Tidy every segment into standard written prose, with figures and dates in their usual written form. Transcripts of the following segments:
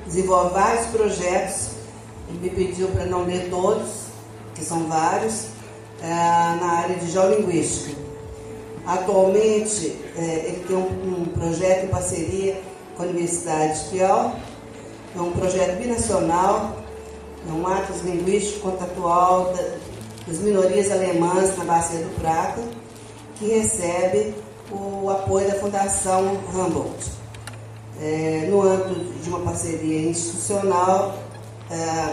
desenvolve vários projetos. Ele me pediu para não ler todos, que são vários, na área de geolinguística. Atualmente, ele tem um projeto em parceria com a Universidade de Kiel, é um projeto binacional, é um atlas linguístico contratual das minorias alemãs na Bacia do Prata, que recebe o apoio da Fundação Humboldt, no âmbito de uma parceria institucional,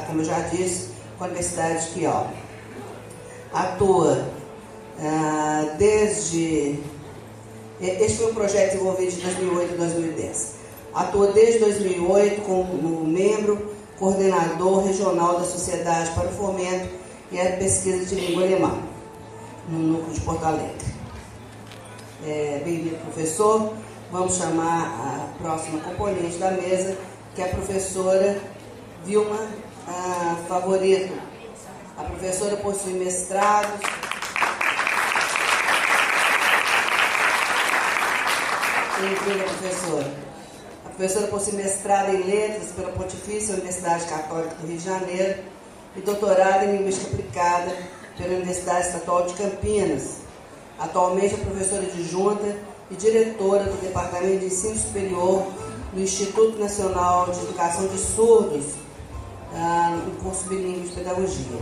como eu já disse, com a Universidade de Kiel. Atua desde... Este foi um projeto desenvolvido de 2008 a 2010. Atua desde 2008 como membro coordenador regional da Sociedade para o Fomento e a Pesquisa de Língua Alemã, no núcleo de Porto Alegre. Bem-vindo, professor. Vamos chamar a próxima componente da mesa, que é a professora Vilma Favorito. A professora possui mestrados. Bem-vinda, professora. A professora possui mestrado em Letras pela Pontifícia Universidade Católica do Rio de Janeiro e doutorado em Linguística Aplicada pela Universidade Estadual de Campinas. Atualmente é professora adjunta e diretora do Departamento de Ensino Superior do Instituto Nacional de Educação de Surdos, no curso bilíngue de Pedagogia.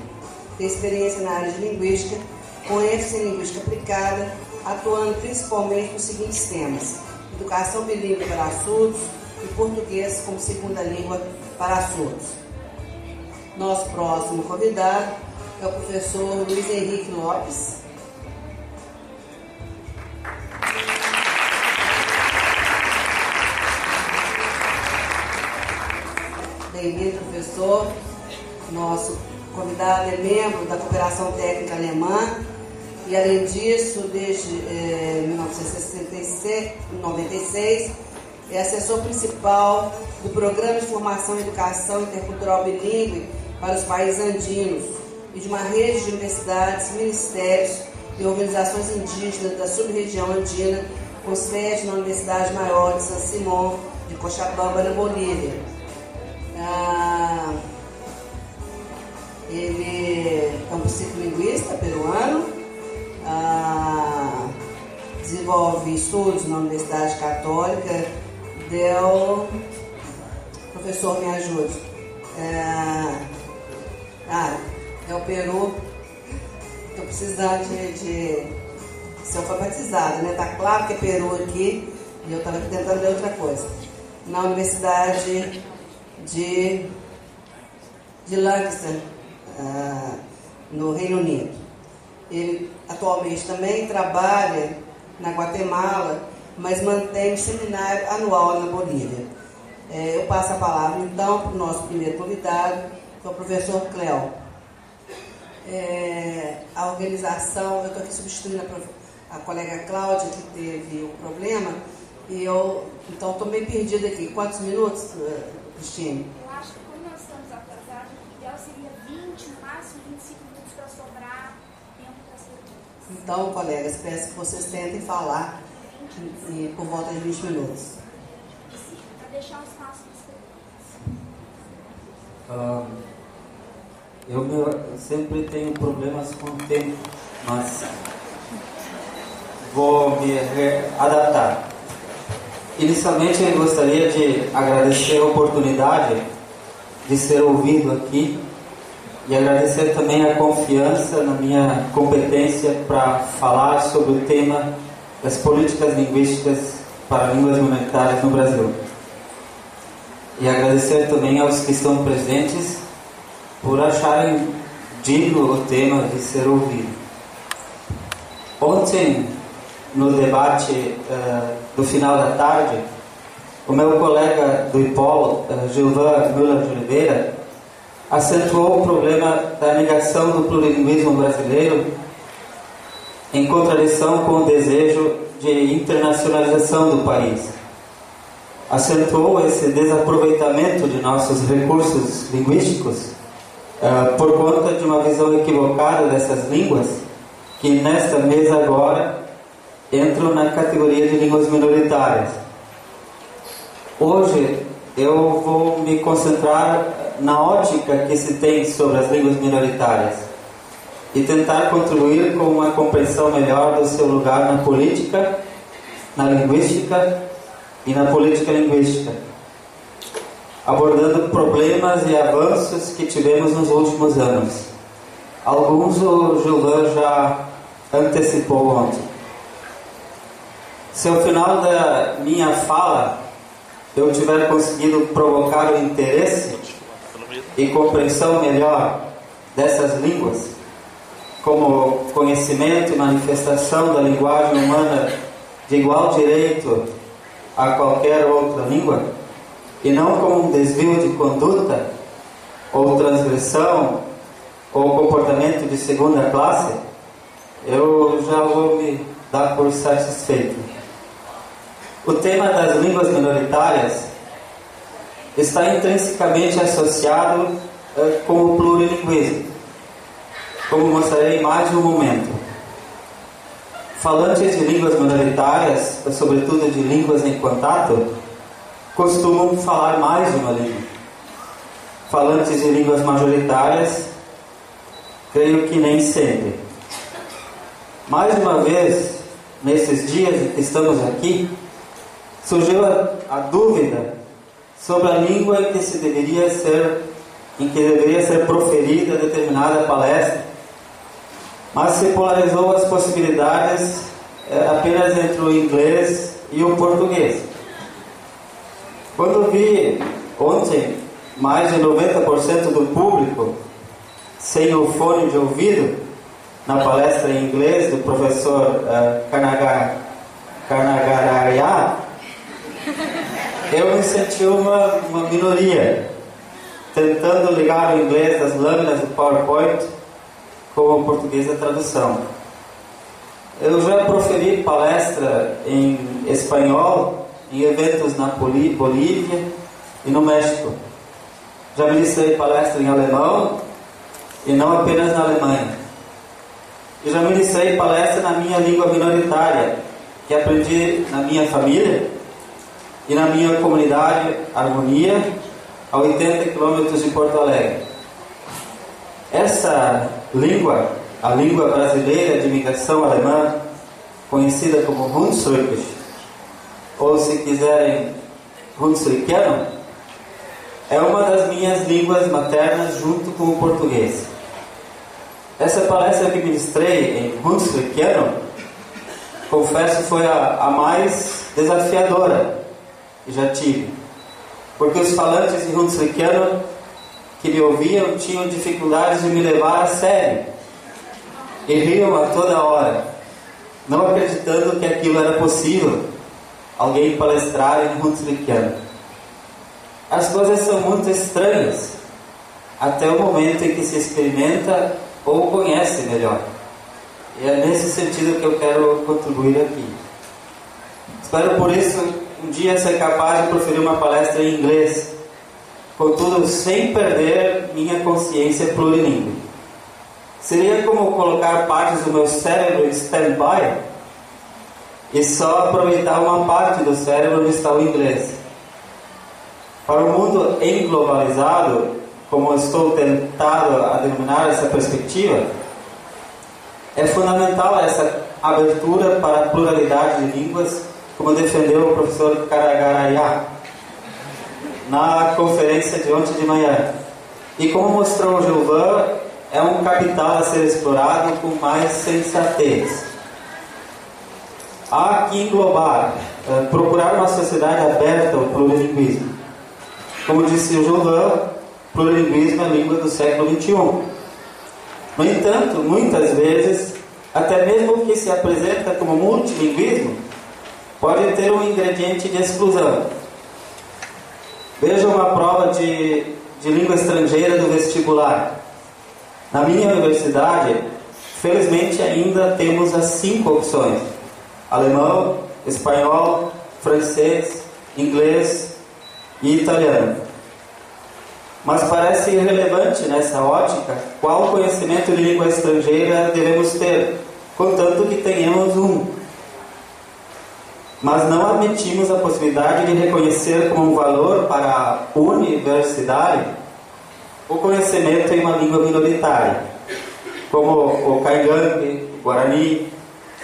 Tem experiência na área de Linguística, com ênfase em Linguística Aplicada, atuando principalmente nos seguintes temas: Educação bilíngue para surdos e Português como segunda língua para surdos. Nosso próximo convidado é o professor Luiz Henrique Lopes. Bem-vindo, professor. Nosso convidado é membro da Cooperação Técnica Alemã e, além disso, desde 1996, é assessor principal do Programa de Formação e Educação Intercultural Bilíngue para os países andinos e de uma rede de universidades, ministérios e organizações indígenas da sub-região andina, com sede na Universidade Maior de San Simón de Cochabamba, na Bolívia. Ele é um psicolinguista peruano, desenvolve estudos na Universidade Católica professor, me ajude. Del Peru. Estou precisando de ser alfabetizada, né? Tá claro que é Peru aqui, e eu estava tentando ler outra coisa. Na Universidade de Lancaster, no Reino Unido. Ele atualmente também trabalha na Guatemala, mas mantém um seminário anual na Bolívia. Eu passo a palavra então para o nosso primeiro convidado, que é o professor Cléo. A organização, eu estou aqui substituindo a colega Cláudia, que teve um problema, e eu então estou meio perdida aqui. Quantos minutos, Cristine? Eu acho que como nós estamos atrasados, o ideal seria 20, no máximo 25 minutos para sobrar tempo para as perguntas. Então, colegas, peço que vocês tentem falar por volta de 20 minutos. Para deixar um espaço para as perguntas. Eu sempre tenho problemas com o tempo, mas vou me adaptar. Inicialmente, eu gostaria de agradecer a oportunidade de ser ouvido aqui e agradecer também a confiança na minha competência para falar sobre o tema das políticas linguísticas para línguas minoritárias no Brasil. E agradecer também aos que estão presentes por acharem digno o tema de ser ouvido. Ontem, no debate do final da tarde, o meu colega do IPOL, Gilvan Müller de Oliveira, acentuou o problema da negação do plurilinguismo brasileiro em contradição com o desejo de internacionalização do país. Acentuou esse desaproveitamento de nossos recursos linguísticos por conta de uma visão equivocada dessas línguas que nesta mesa agora entram na categoria de línguas minoritárias. Hoje, eu vou me concentrar na ótica que se tem sobre as línguas minoritárias e tentar contribuir com uma compreensão melhor do seu lugar na política, na linguística e na política linguística, abordando problemas e avanços que tivemos nos últimos anos. Alguns o Gilvan já antecipou ontem. Se ao final da minha fala eu tiver conseguido provocar o interesse e compreensão melhor dessas línguas, como conhecimento e manifestação da linguagem humana de igual direito a qualquer outra língua, e não como um desvio de conduta, ou transgressão, ou comportamento de segunda classe, eu já vou me dar por satisfeito. O tema das línguas minoritárias está intrinsecamente associado com o plurilinguismo, como mostrarei em mais de um momento. Falantes de línguas minoritárias, sobretudo de línguas em contato, costumam falar mais de uma língua. Falantes de línguas majoritárias, creio que nem sempre. Mais uma vez, nesses dias em que estamos aqui, surgiu a dúvida sobre a língua em que deveria ser proferida determinada palestra, mas se polarizou as possibilidades apenas entre o inglês e o português. Quando vi ontem mais de 90% do público sem o fone de ouvido na palestra em inglês do professor Kanagaraya, eu me senti uma minoria, tentando ligar o inglês das lâminas do PowerPoint com o português da tradução. Eu já proferi palestra em espanhol em eventos na Bolívia e no México. Já ministrei palestra em alemão e não apenas na Alemanha. E já ministrei palestra na minha língua minoritária, que aprendi na minha família e na minha comunidade Harmonia, a 80 quilômetros de Porto Alegre. Essa língua, a língua brasileira de imigração alemã, conhecida como Hunsrückisch, ou se quiserem Hunsrückiano, é uma das minhas línguas maternas junto com o português. Essa palestra que ministrei em Hunsrückiano, confesso, foi a mais desafiadora que já tive, porque os falantes de Hunsrückiano que me ouviam tinham dificuldades de me levar a sério e riam a toda hora, não acreditando que aquilo era possível, alguém palestrar em Hunsrückiano. As coisas são muito estranhas até o momento em que se experimenta ou conhece melhor. E é nesse sentido que eu quero contribuir aqui. Espero por isso um dia ser capaz de proferir uma palestra em inglês, contudo sem perder minha consciência plurilingüe. Seria como colocar partes do meu cérebro em stand-by e só aproveitar uma parte do cérebro onde está o inglês. Para o mundo englobalizado, como estou tentado a denominar essa perspectiva, é fundamental essa abertura para a pluralidade de línguas, como defendeu o professor Kanagaraya na conferência de ontem de manhã. E como mostrou o Gilvan, é um capital a ser explorado com mais sensatez. Há que englobar, procurar uma sociedade aberta ao plurilinguismo. Como disse o Gilvan, plurilinguismo é a língua do século XXI. No entanto, muitas vezes, até mesmo o que se apresenta como multilinguismo pode ter um ingrediente de exclusão. Veja uma prova de língua estrangeira do vestibular. Na minha universidade, felizmente ainda temos as 5 opções: alemão, espanhol, francês, inglês e italiano. Mas parece irrelevante nessa ótica qual conhecimento de língua estrangeira devemos ter, contanto que tenhamos um. mas não admitimos a possibilidade de reconhecer como um valor para a universidade o conhecimento em uma língua minoritária, como o caingangue, guarani,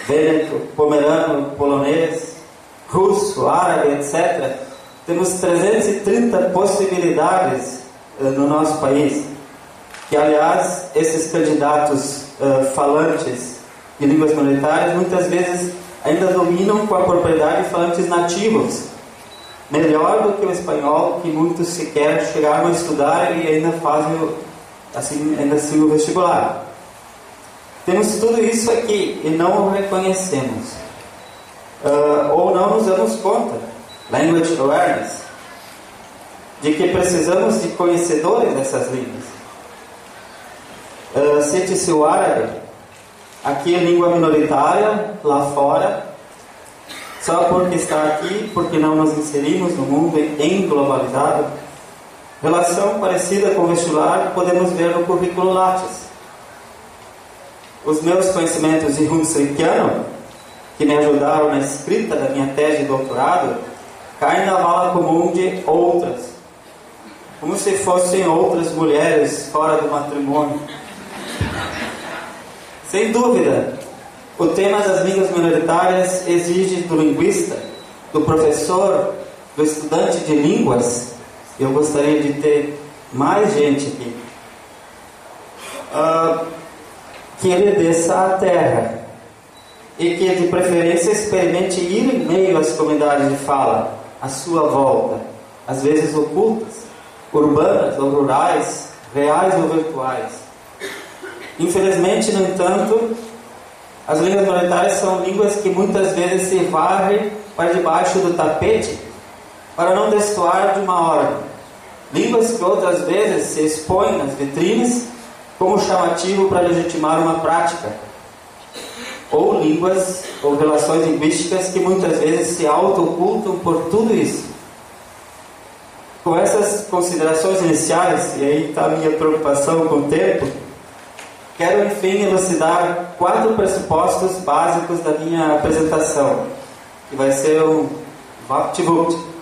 vêneto, pomerano, polonês, russo, árabe, etc. Temos 330 possibilidades no nosso país, que, aliás, esses candidatos falantes de línguas minoritárias muitas vezes ainda dominam com a propriedade falantes nativos, melhor do que o espanhol, que muitos sequer chegaram a estudar e ainda fazem assim o vestibular. Temos tudo isso aqui e não o reconhecemos, ou não nos damos conta, language awareness, de que precisamos de conhecedores dessas línguas. Cite-se o árabe, aqui é língua minoritária, lá fora, só porque está aqui, porque não nos inserimos no mundo englobalizado. Relação parecida com o vestibular podemos ver no currículo Lattes. Os meus conhecimentos de Hunsrickiano, que me ajudaram na escrita da minha tese de doutorado, caem na vala comum de outras, como se fossem outras mulheres fora do matrimônio. Sem dúvida, o tema das línguas minoritárias exige do linguista, do professor, do estudante de línguas. Eu gostaria de ter mais gente aqui, que ele desça à terra e que, de preferência, experimente ir em meio às comunidades de fala, à sua volta, às vezes ocultas, urbanas ou rurais, reais ou virtuais. Infelizmente, no entanto, as línguas minoritárias são línguas que muitas vezes se varrem para debaixo do tapete para não destoar de uma ordem. Línguas que outras vezes se expõem nas vitrines como chamativo para legitimar uma prática. Ou línguas ou relações linguísticas que muitas vezes se auto-ocultam por tudo isso. Com essas considerações iniciais, e aí está a minha preocupação com o tempo, quero, enfim, elucidar 4 pressupostos básicos da minha apresentação, que vai ser um VaptVupt,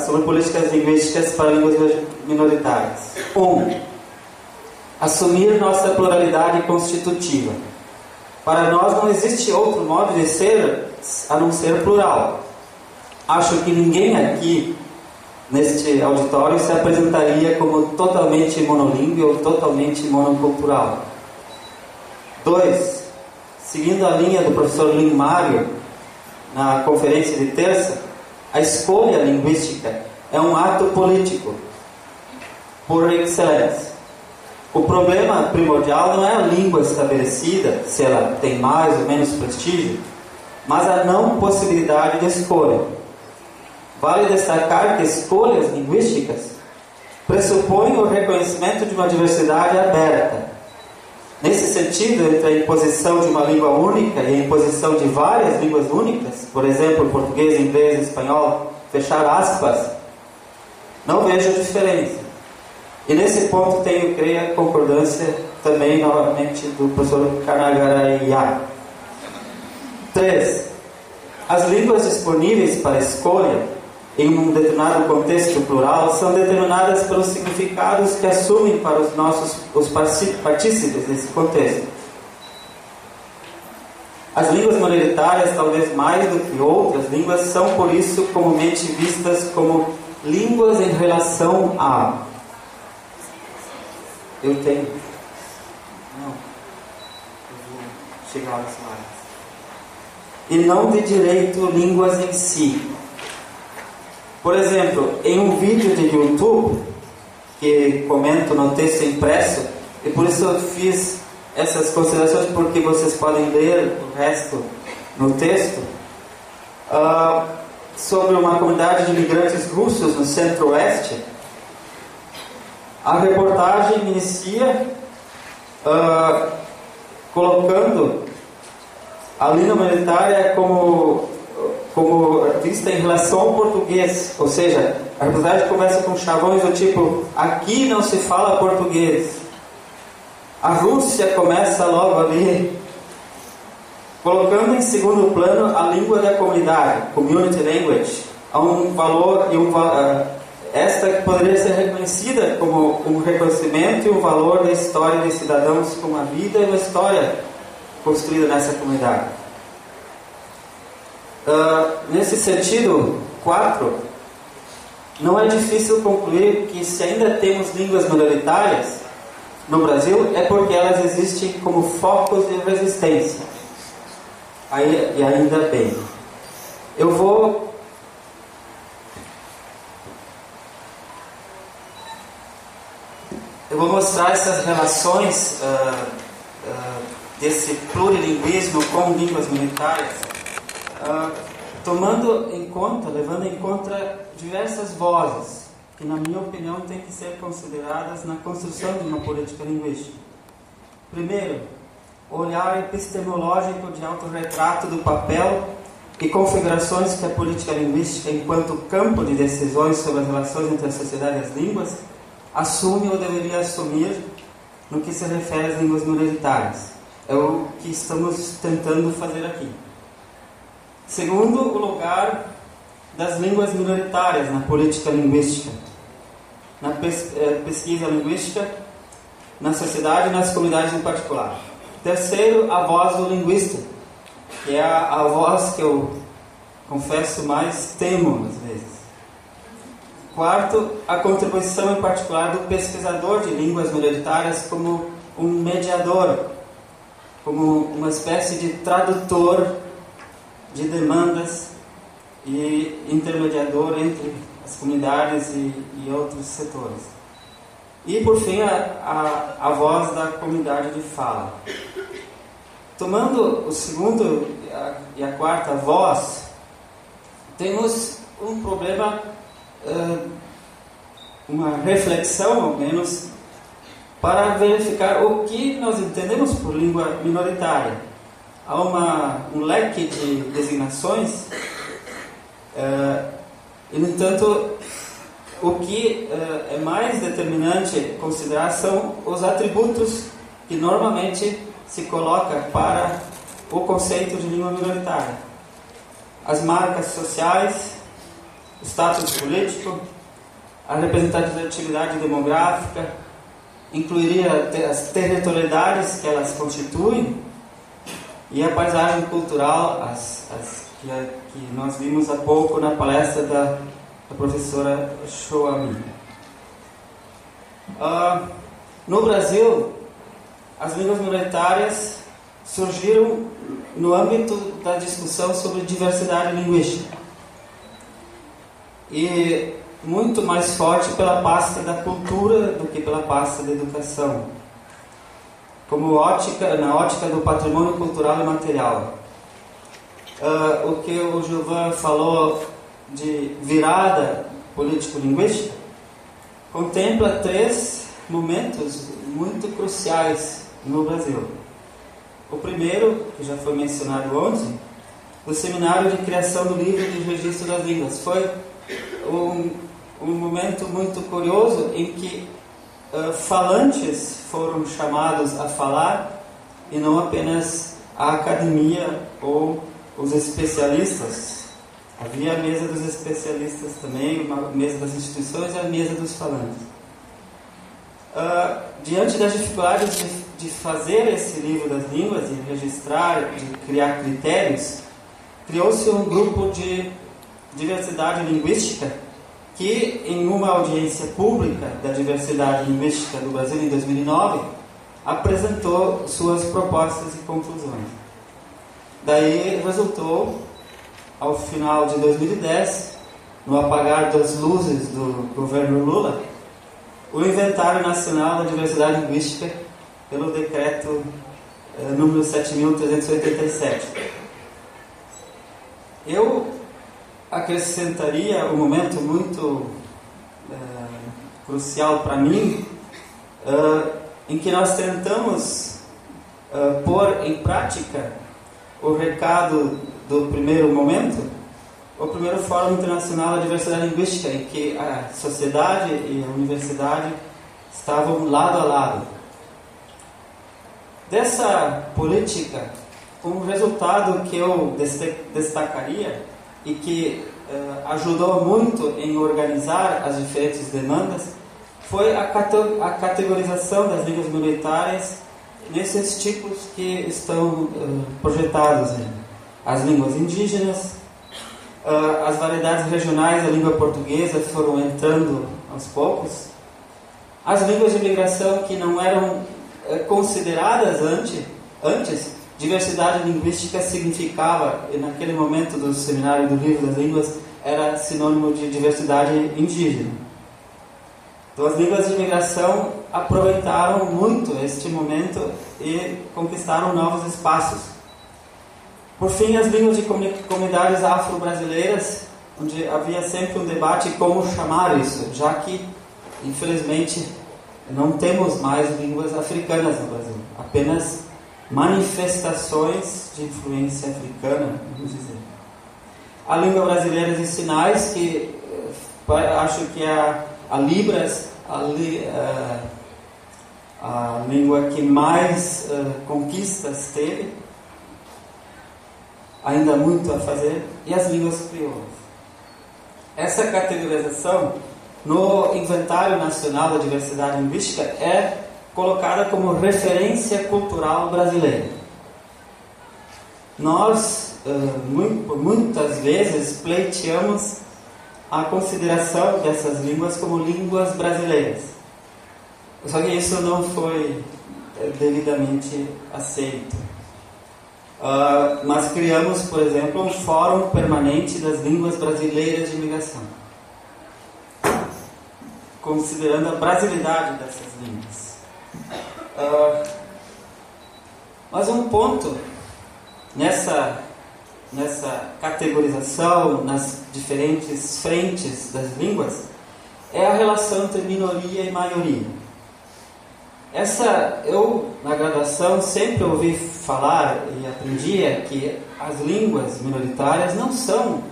sobre políticas linguísticas para línguas minoritárias. 1. Assumir nossa pluralidade constitutiva. Para nós não existe outro modo de ser a não ser plural. Acho que ninguém aqui neste auditório se apresentaria como totalmente monolíngue ou totalmente monocultural. 2. Seguindo a linha do professor Lin Mário, na conferência de terça, a escolha linguística é um ato político, por excelência. O problema primordial não é a língua estabelecida, se ela tem mais ou menos prestígio, mas a não possibilidade de escolha. Vale destacar que escolhas linguísticas pressupõem o reconhecimento de uma diversidade aberta. Nesse sentido, entre a imposição de uma língua única e a imposição de várias línguas únicas, por exemplo, português, inglês, espanhol, fechar aspas, não vejo diferença. E nesse ponto tenho, creio, a concordância também, novamente, do professor Kanagaraia. 3. As línguas disponíveis para escolha em um determinado contexto plural são determinadas pelos significados que assumem para os partícipes desse contexto. As línguas minoritárias, talvez mais do que outras línguas, são por isso comumente vistas como línguas em relação a... Eu tenho... Não. Eu vou chegar nas slides. E não de direito línguas em si. Por exemplo, em um vídeo de YouTube, que comento no texto impresso, e por isso eu fiz essas considerações, porque vocês podem ler o resto no texto, sobre uma comunidade de imigrantes russos no centro-oeste. A reportagem inicia colocando a língua minoritária como vista em relação ao português, ou seja, a reportagem começa com chavões do tipo: aqui não se fala português. A Rússia começa logo ali. colocando em segundo plano a língua da comunidade, community language, a um valor esta poderia ser reconhecida como um reconhecimento e um valor da história de cidadãos com uma vida e uma história construída nessa comunidade. Nesse sentido, 4, não é difícil concluir que se ainda temos línguas minoritárias no Brasil, é porque elas existem como focos de resistência. E ainda bem. Eu vou mostrar essas relações desse plurilinguismo com línguas minoritárias, levando em conta diversas vozes que, na minha opinião, têm que ser consideradas na construção de uma política linguística. Primeiro, olhar epistemológico de autorretrato do papel e configurações que a política linguística, enquanto campo de decisões sobre as relações entre a sociedade e as línguas, assume ou deveria assumir no que se refere às línguas minoritárias. É o que estamos tentando fazer aqui. Segundo, o lugar das línguas minoritárias na política linguística, na pesquisa linguística, na sociedade e nas comunidades em particular. Terceiro, a voz do linguista, que é a voz que eu, confesso, mais temo às vezes. Quarto, a contribuição em particular do pesquisador de línguas minoritárias como um mediador, como uma espécie de tradutor de demandas e intermediador entre as comunidades e outros setores. E, por fim, a voz da comunidade de fala. Tomando o segundo e a quarta voz, temos um problema, uma reflexão, ao menos, para verificar o que nós entendemos por língua minoritária. Há um leque de designações, e, no entanto, o que é mais determinante considerar são os atributos que normalmente se coloca para o conceito de língua minoritária. As marcas sociais, o status político, a representatividade demográfica, incluiria as territorialidades que elas constituem e a paisagem cultural, que nós vimos há pouco na palestra da professora Shoami. No Brasil, as línguas minoritárias surgiram no âmbito da discussão sobre diversidade linguística e muito mais forte pela pasta da cultura do que pela pasta da educação, como na ótica do patrimônio cultural e material. O que o Gilvan falou de virada político-linguística contempla 3 momentos muito cruciais no Brasil. O primeiro, que já foi mencionado ontem, o seminário de criação do livro de registro das línguas. Foi um momento muito curioso em que falantes foram chamados a falar e não apenas a academia ou os especialistas. Havia a mesa dos especialistas também, uma mesa das instituições e a mesa dos falantes. Diante das dificuldades de fazer esse livro das línguas, de registrar, de criar critérios, criou-se um grupo de diversidade linguística que, em uma audiência pública da diversidade linguística do Brasil em 2009, apresentou suas propostas e conclusões. Daí resultou, ao final de 2010, no apagar das luzes do governo Lula, o Inventário Nacional da Diversidade Linguística pelo decreto número 7.387. Eu acrescentaria um momento muito crucial para mim, em que nós tentamos pôr em prática o recado do primeiro momento, o primeiro Fórum Internacional da Diversidade Linguística, em que a sociedade e a universidade estavam lado a lado. Dessa política um resultado que eu destacaria e que ajudou muito em organizar as diferentes demandas foi a categorização das línguas minoritárias nesses tipos que estão projetados aí. As línguas indígenas, as variedades regionais da língua portuguesa foram entrando aos poucos, as línguas de migração que não eram consideradas antes, diversidade linguística significava, e naquele momento do seminário do Livro das Línguas, era sinônimo de diversidade indígena. Então as línguas de migração aproveitaram muito este momento e conquistaram novos espaços. Por fim, as línguas de comunidades afro-brasileiras, onde havia sempre um debate como chamar isso, já que, infelizmente, não temos mais línguas africanas no Brasil, apenas manifestações de influência africana, vamos dizer. A língua brasileira de sinais, que acho que é a Libras, a língua que mais conquistas teve, ainda muito a fazer, e as línguas crioulas. Essa categorização no Inventário Nacional da Diversidade Linguística é colocada como referência cultural brasileira. Nós, muitas vezes, pleiteamos a consideração dessas línguas como línguas brasileiras. Só que isso não foi devidamente aceito. Mas criamos, por exemplo, um Fórum Permanente das Línguas Brasileiras de Imigração, considerando a brasilidade dessas línguas. Mas um ponto nessa categorização, nas diferentes frentes das línguas, é a relação entre minoria e maioria. Eu, na graduação, sempre ouvi falar e aprendia que as línguas minoritárias não são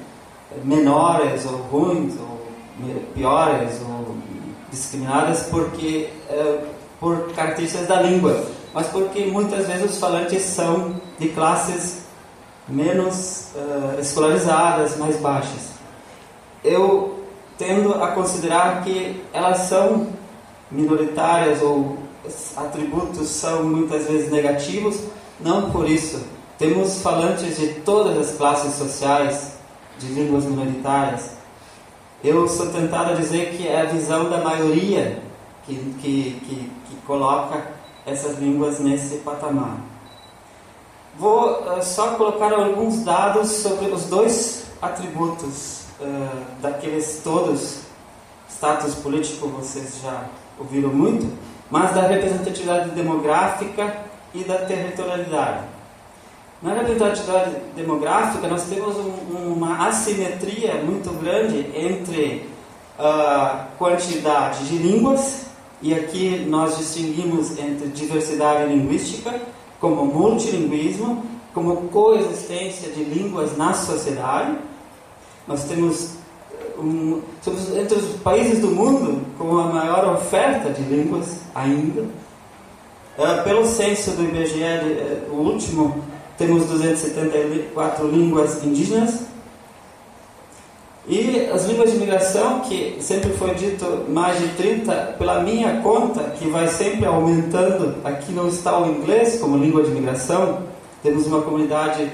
menores ou ruins ou piores ou discriminadas por características da língua, mas porque muitas vezes os falantes são de classes menos escolarizadas, mais baixas. Eu tendo a considerar que elas são minoritárias ou atributos são muitas vezes negativos, não por isso. Temos falantes de todas as classes sociais de línguas minoritárias. Eu sou tentado a dizer que é a visão da maioria que coloca essas línguas nesse patamar. Vou só colocar alguns dados sobre os dois atributos daqueles todos. Status político vocês já ouviram muito, mas da representatividade demográfica e da territorialidade. Na representatividade demográfica, nós temos uma assimetria muito grande entre a quantidade de línguas, e aqui nós distinguimos entre diversidade linguística, como multilinguismo, como coexistência de línguas na sociedade. Nós somos entre os países do mundo com a maior oferta de línguas ainda. Pelo censo do IBGE, o último, temos 274 línguas indígenas. E as línguas de imigração, que sempre foi dito mais de 30, pela minha conta, que vai sempre aumentando. Aqui não está o inglês como língua de imigração. Temos uma comunidade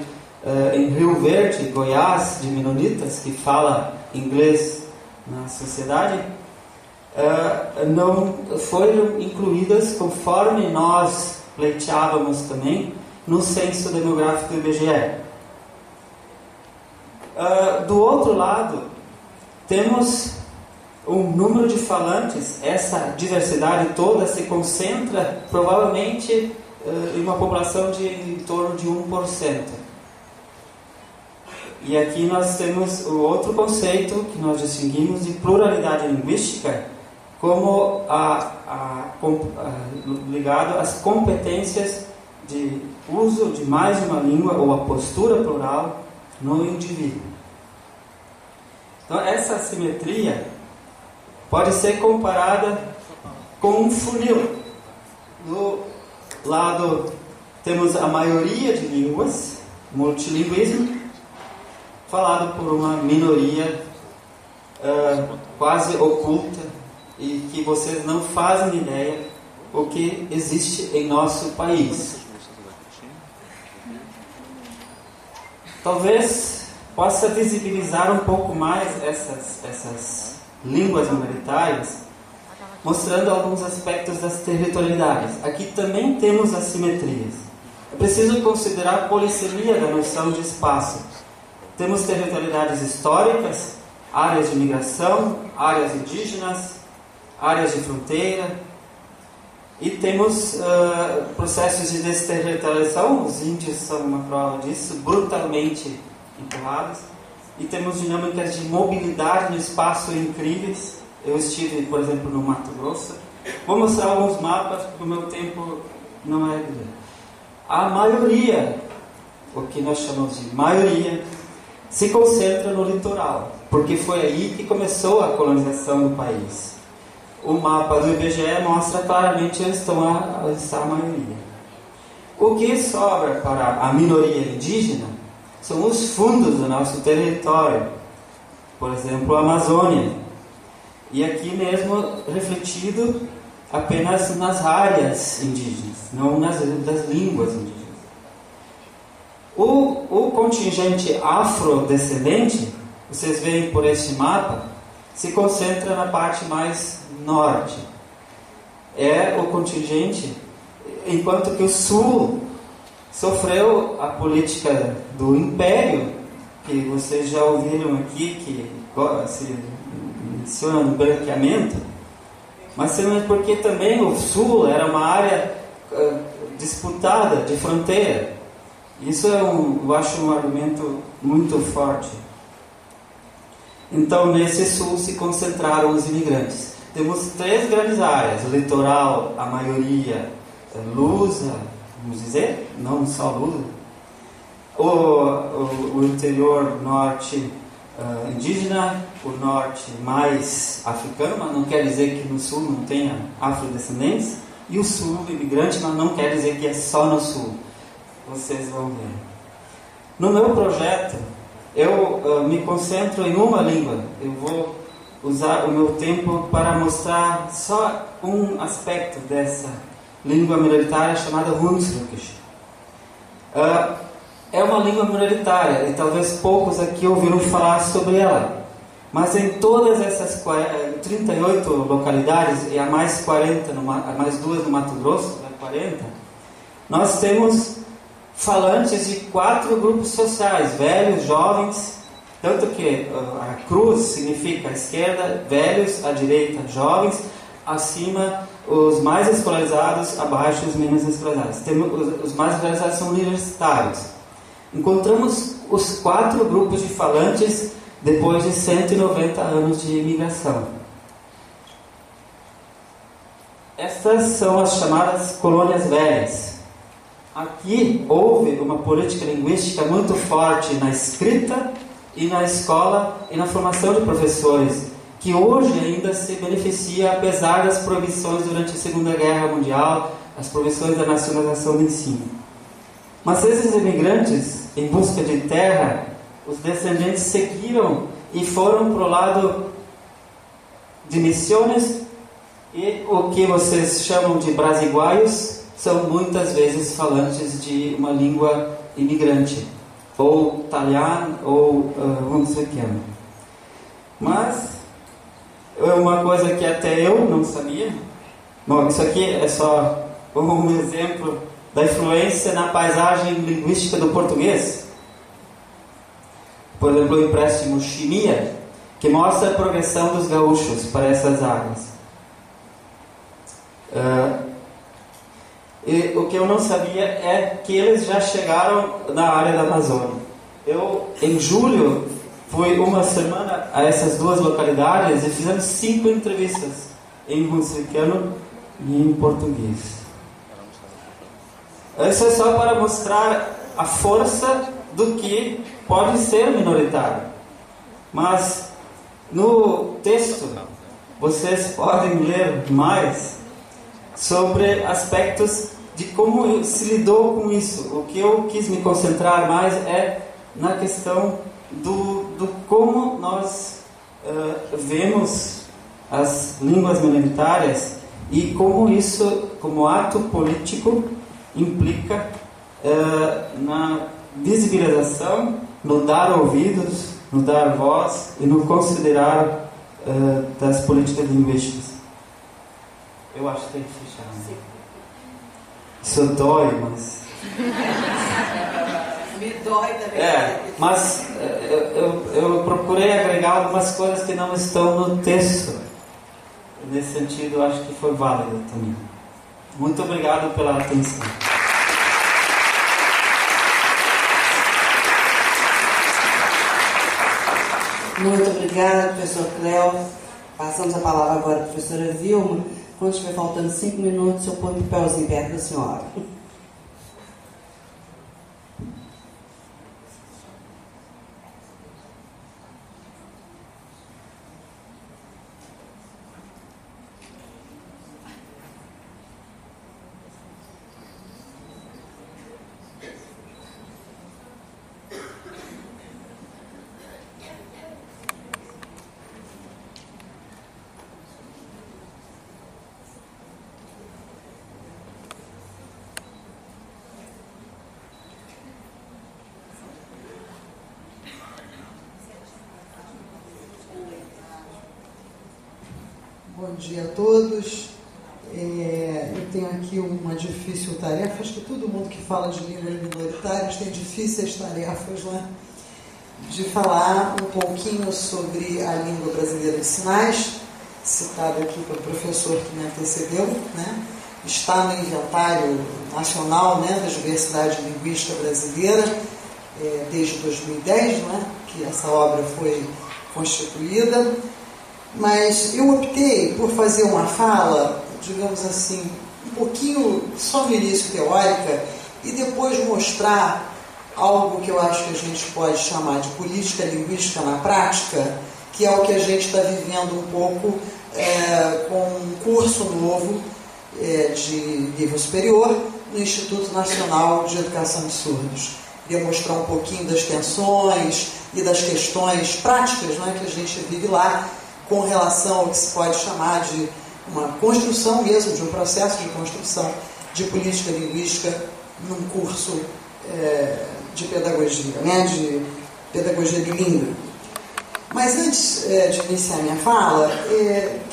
em Rio Verde, Goiás, de menonitas, que fala inglês na sociedade. Não foram incluídas conforme nós pleiteávamos também no censo demográfico do IBGE. Do outro lado, temos um número de falantes. Essa diversidade toda se concentra provavelmente em uma população de em torno de 1%. E aqui nós temos o outro conceito que nós distinguimos de pluralidade linguística como ligado às competências de uso de mais de uma língua ou a postura plural no indivíduo. Então essa assimetria pode ser comparada com um funil. Do lado temos a maioria de línguas, multilinguismo, falado por uma minoria quase oculta e que vocês não fazem ideia o que existe em nosso país. Talvez possa visibilizar um pouco mais essas línguas minoritárias, mostrando alguns aspectos das territorialidades. Aqui também temos assimetrias. É preciso considerar a polissemia da noção de espaço. Temos territorialidades históricas, áreas de migração, áreas indígenas, áreas de fronteira, e temos processos de desterritorialização, os índios são uma prova disso, brutalmente empurrados, e temos dinâmicas de mobilidade no espaço incríveis. Eu estive, por exemplo, no Mato Grosso. Vou mostrar alguns mapas, porque o meu tempo não é grande. A maioria, o que nós chamamos de maioria, se concentra no litoral, porque foi aí que começou a colonização do país. O mapa do IBGE mostra claramente onde está a maioria. O que sobra para a minoria indígena são os fundos do nosso território, por exemplo, a Amazônia, e aqui mesmo refletido apenas nas áreas indígenas, não das línguas indígenas. O contingente afrodescendente, vocês veem por este mapa, se concentra na parte mais norte. É o contingente, enquanto que o sul sofreu a política do império, que vocês já ouviram aqui, que se menciona no branqueamento, mas porque também o sul era uma área disputada de fronteira. Isso eu acho um argumento muito forte. Então, nesse sul se concentraram os imigrantes. Temos 3 grandes áreas: o litoral, a maioria lusa, vamos dizer, não só lusa, o interior norte indígena, o norte mais africano, mas não quer dizer que no sul não tenha afrodescendentes, e o sul imigrante, mas não quer dizer que é só no sul. Vocês vão ver. No meu projeto, eu me concentro em uma língua. Eu vou usar o meu tempo para mostrar só um aspecto dessa língua minoritária chamada Hunsrückisch. É uma língua minoritária e talvez poucos aqui ouviram falar sobre ela. Mas em todas essas 38 localidades, e há mais 40, há mais 2 no Mato Grosso, 40, nós temos falantes de 4 grupos sociais: velhos, jovens, tanto que a cruz significa à esquerda velhos, à direita jovens, acima os mais escolarizados, abaixo os menos escolarizados. Os mais escolarizados são universitários. Encontramos os 4 grupos de falantes depois de 190 anos de imigração. Essas são as chamadas colônias velhas. Aqui houve uma política linguística muito forte na escrita e na escola e na formação de professores, que hoje ainda se beneficia apesar das proibições durante a Segunda Guerra Mundial, as proibições da nacionalização do ensino. Mas esses imigrantes, em busca de terra, os descendentes seguiram e foram para o lado de Misiones, e o que vocês chamam de brasiguaios são muitas vezes falantes de uma língua imigrante, ou italiano ou hunsrückiano. Mas uma coisa que até eu não sabia. Bom, isso aqui é só um exemplo da influência na paisagem linguística do português. Por exemplo, o empréstimo Chimia, que mostra a progressão dos gaúchos para essas áreas. E o que eu não sabia é que eles já chegaram na área da Amazônia. Eu, em julho, fui uma semana a essas 2 localidades e fizemos 5 entrevistas em hunsrückiano e em português. Isso é só para mostrar a força do que pode ser minoritário. Mas no texto vocês podem ler mais sobre aspectos de como se lidou com isso. O que eu quis me concentrar mais é na questão do como nós vemos as línguas minoritárias e como isso, como ato político, implica na visibilização, no dar ouvidos, no dar voz e no considerar das políticas linguísticas. Eu acho que tem que fechar. Né? Isso dói, mas... Me dói também. Mas eu procurei agregar algumas coisas que não estão no texto. Nesse sentido, eu acho que foi válido também. Muito obrigado pela atenção. Muito obrigada, professor Cléo. Passamos a palavra agora à professora Vilma. Quando estiver faltando 5 minutos, eu ponho o papelzinho perto da senhora. Bom dia a todos. Eu tenho aqui uma difícil tarefa. Acho que todo mundo que fala de línguas minoritárias tem difíceis tarefas, né? De falar um pouquinho sobre a língua brasileira de sinais, citada aqui pelo professor que me antecedeu, né? Está no inventário nacional, né, da Diversidade Linguística Brasileira, desde 2010, né, que essa obra foi constituída. Mas eu optei por fazer uma fala, digamos assim, um pouquinho só no início teórica e depois mostrar algo que eu acho que a gente pode chamar de política linguística na prática, que é o que a gente está vivendo um pouco com um curso novo de nível superior no Instituto Nacional de Educação de Surdos. Queria mostrar um pouquinho das tensões e das questões práticas, né, que a gente vive lá, com relação ao que se pode chamar de uma construção mesmo, de um processo de construção de política linguística num curso de pedagogia, né, de pedagogia de língua. Mas antes de iniciar minha fala,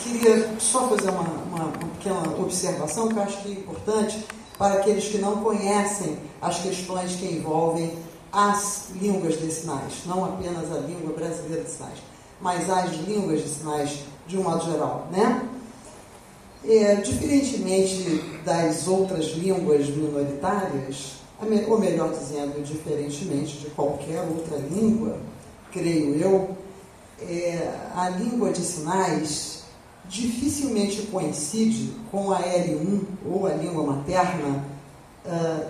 queria só fazer uma pequena observação que eu acho que é importante para aqueles que não conhecem as questões que envolvem as línguas de sinais, não apenas a língua brasileira de sinais, mas as línguas de sinais de um modo geral, né? Diferentemente das outras línguas minoritárias, ou melhor dizendo, diferentemente de qualquer outra língua, creio eu, a língua de sinais dificilmente coincide com a L1 ou a língua materna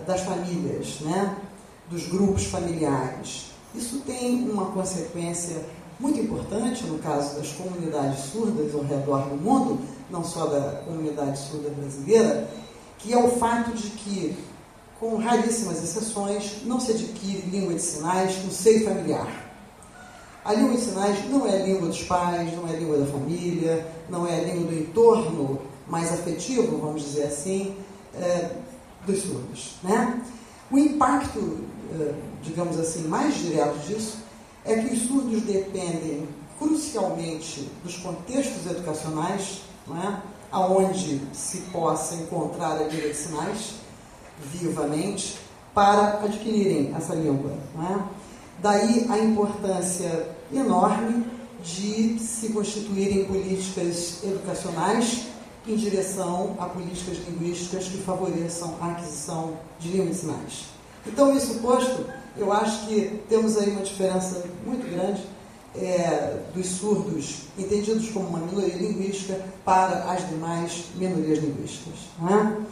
das famílias, né? Dos grupos familiares. Isso tem uma consequência muito importante no caso das comunidades surdas ao redor do mundo, não só da comunidade surda brasileira, que é o fato de que, com raríssimas exceções, não se adquire língua de sinais no seio familiar. A língua de sinais não é a língua dos pais, não é a língua da família, não é a língua do entorno mais afetivo, vamos dizer assim, dos surdos, né? O impacto, digamos assim, mais direto disso é que os surdos dependem crucialmente dos contextos educacionais, não é? Onde se possa encontrar a língua de sinais vivamente para adquirirem essa língua, não é? Daí a importância enorme de se constituírem políticas educacionais em direção a políticas linguísticas que favoreçam a aquisição de língua de sinais. Então, isso posto, eu acho que temos aí uma diferença muito grande dos surdos entendidos como uma minoria linguística para as demais minorias linguísticas. Não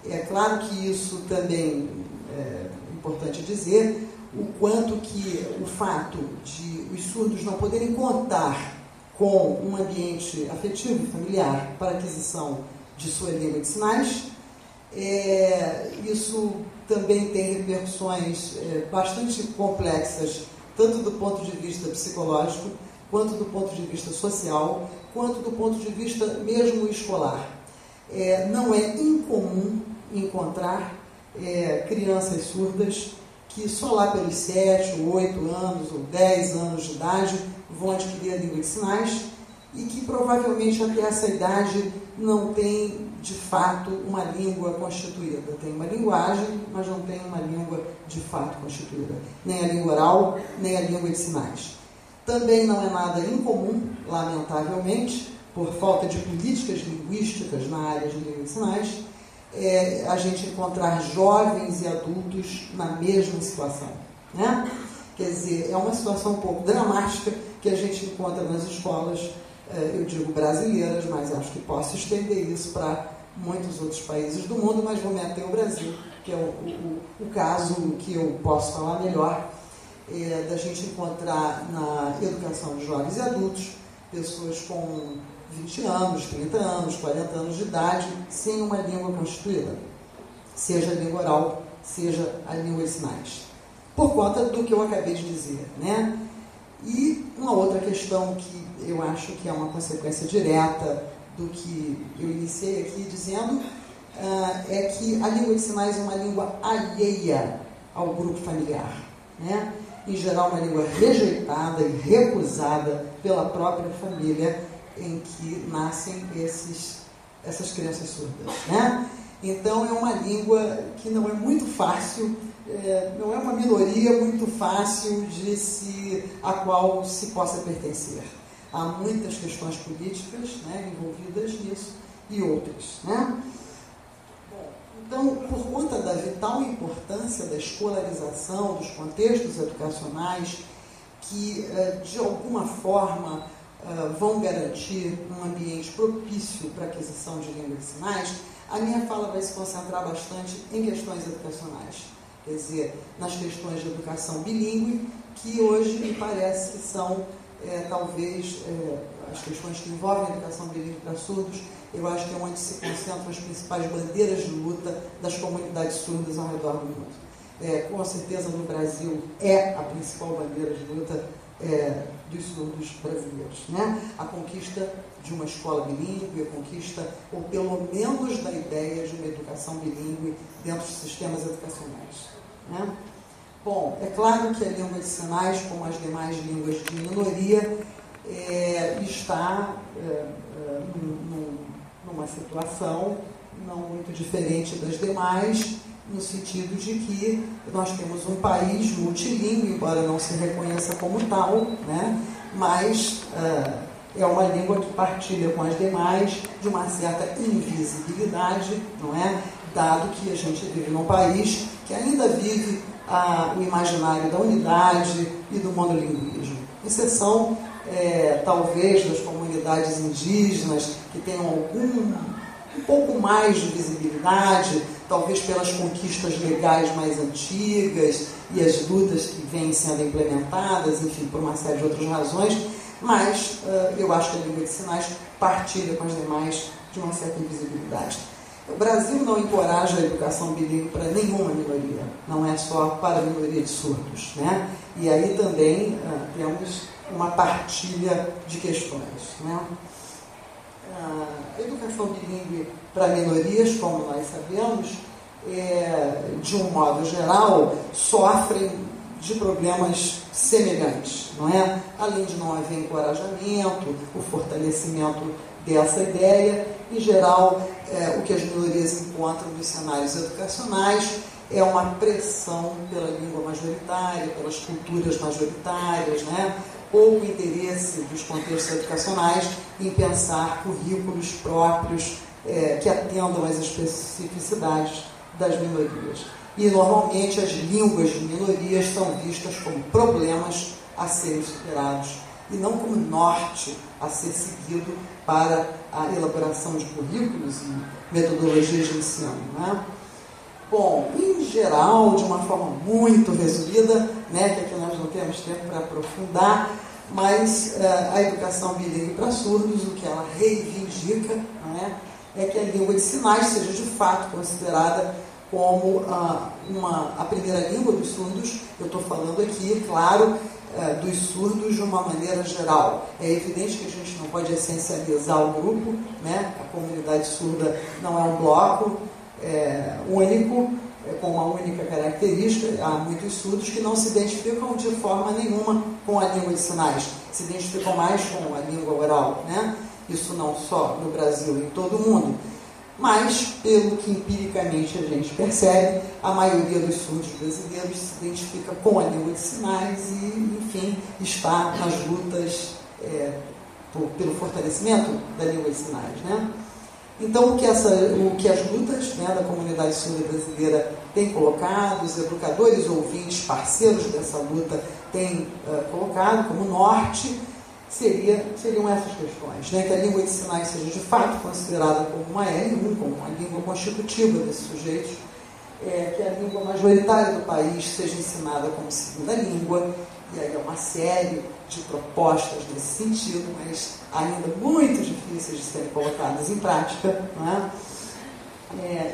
é claro que isso também é importante dizer o quanto que o fato de os surdos não poderem contar com um ambiente afetivo e familiar para a aquisição de sua língua de sinais Isso também tem repercussões bastante complexas, tanto do ponto de vista psicológico, quanto do ponto de vista social, quanto do ponto de vista mesmo escolar. Não é incomum encontrar crianças surdas que só lá pelos 7, 8 anos ou 10 anos de idade vão adquirir a língua de sinais e que provavelmente até essa idade não tem, de fato, uma língua constituída. Tem uma linguagem, mas não tem uma língua de fato constituída. Nem a língua oral, nem a língua de sinais. Também não é nada incomum, lamentavelmente, por falta de políticas linguísticas na área de língua de sinais, a gente encontrar jovens e adultos na mesma situação, né? Quer dizer, é uma situação um pouco dramática que a gente encontra nas escolas, eu digo brasileiras, mas acho que posso estender isso para muitos outros países do mundo, mas vou meter o Brasil, que é o caso que eu posso falar melhor, da gente encontrar na educação de jovens e adultos pessoas com 20 anos, 30 anos, 40 anos de idade, sem uma língua constituída, seja a língua oral, seja a língua de sinais, por conta do que eu acabei de dizer, né? E uma outra questão que eu acho que é uma consequência direta do que eu iniciei aqui dizendo, é que a língua de sinais é uma língua alheia ao grupo familiar, né? Em geral, uma língua rejeitada e recusada pela própria família em que nascem essas crianças surdas, né? Então, é uma língua que não é muito fácil, não é uma minoria muito fácil a qual se possa pertencer. Há muitas questões políticas, né, envolvidas nisso e outras, né? Então, por conta da vital importância da escolarização, dos contextos educacionais, que de alguma forma vão garantir um ambiente propício para a aquisição de língua de sinais, a minha fala vai se concentrar bastante em questões educacionais, quer dizer, nas questões de educação bilíngue, que hoje me parece que são, talvez, as questões que envolvem a educação bilíngue para surdos, eu acho que é onde se concentram as principais bandeiras de luta das comunidades surdas ao redor do mundo. Com certeza, no Brasil, é a principal bandeira de luta dos surdos brasileiros, né? A conquista de uma escola bilíngue, a conquista, ou pelo menos da ideia de uma educação bilíngue dentro dos sistemas educacionais, né? Bom, é claro que a língua de sinais, como as demais línguas de minoria, está numa situação não muito diferente das demais, no sentido de que nós temos um país multilíngue, embora não se reconheça como tal, né? Mas é uma língua que partilha com as demais de uma certa invisibilidade, não é? Dado que a gente vive num país que ainda vive o imaginário da unidade e do monolinguismo. Exceção, talvez, das comunidades indígenas que tenham um pouco mais de visibilidade, talvez pelas conquistas legais mais antigas e as lutas que vêm sendo implementadas, enfim, por uma série de outras razões, mas eu acho que a língua de sinais partilha com as demais de uma certa invisibilidade. O Brasil não encoraja a educação bilíngue para nenhuma minoria, não é só para a minoria de surdos, né? E aí também temos uma partilha de questões, né? A educação bilíngue para minorias, como nós sabemos, de um modo geral, sofrem de problemas semelhantes, não é? Além de não haver encorajamento, o fortalecimento dessa ideia, em geral, o que as minorias encontram nos cenários educacionais é uma pressão pela língua majoritária, pelas culturas majoritárias, né? Pouco interesse dos contextos educacionais em pensar currículos próprios que atendam às especificidades das minorias. E, normalmente, as línguas de minorias são vistas como problemas a serem superados e não como norte a ser seguido para a elaboração de currículos e metodologias de ensino, né? Bom, em geral, de uma forma muito resumida, né, que aqui nós não temos tempo para aprofundar, mas a educação bilíngue para surdos, o que ela reivindica, né, é que a língua de sinais seja de fato considerada como a primeira língua dos surdos. Eu estou falando aqui, claro, dos surdos de uma maneira geral. É evidente que a gente não pode essencializar o grupo, né? A comunidade surda não é um bloco único, com uma única característica. Há muitos surdos que não se identificam de forma nenhuma com a língua de sinais, se identificam mais com a língua oral, né? Isso não só no Brasil, em todo o mundo. Mas, pelo que empiricamente a gente percebe, a maioria dos surdos brasileiros se identifica com a língua de sinais e, enfim, está nas lutas pelo fortalecimento da língua de sinais, né? Então, o que as lutas, né, da comunidade surda brasileira têm colocado, os educadores, ouvintes, parceiros dessa luta têm colocado como norte, seriam essas questões, né? Que a língua de sinais seja de fato considerada como uma L1, como uma língua constitutiva desses sujeitos, que a língua majoritária do país seja ensinada como segunda língua, e aí é uma série de propostas nesse sentido, mas ainda muito difíceis de serem colocadas em prática, não é?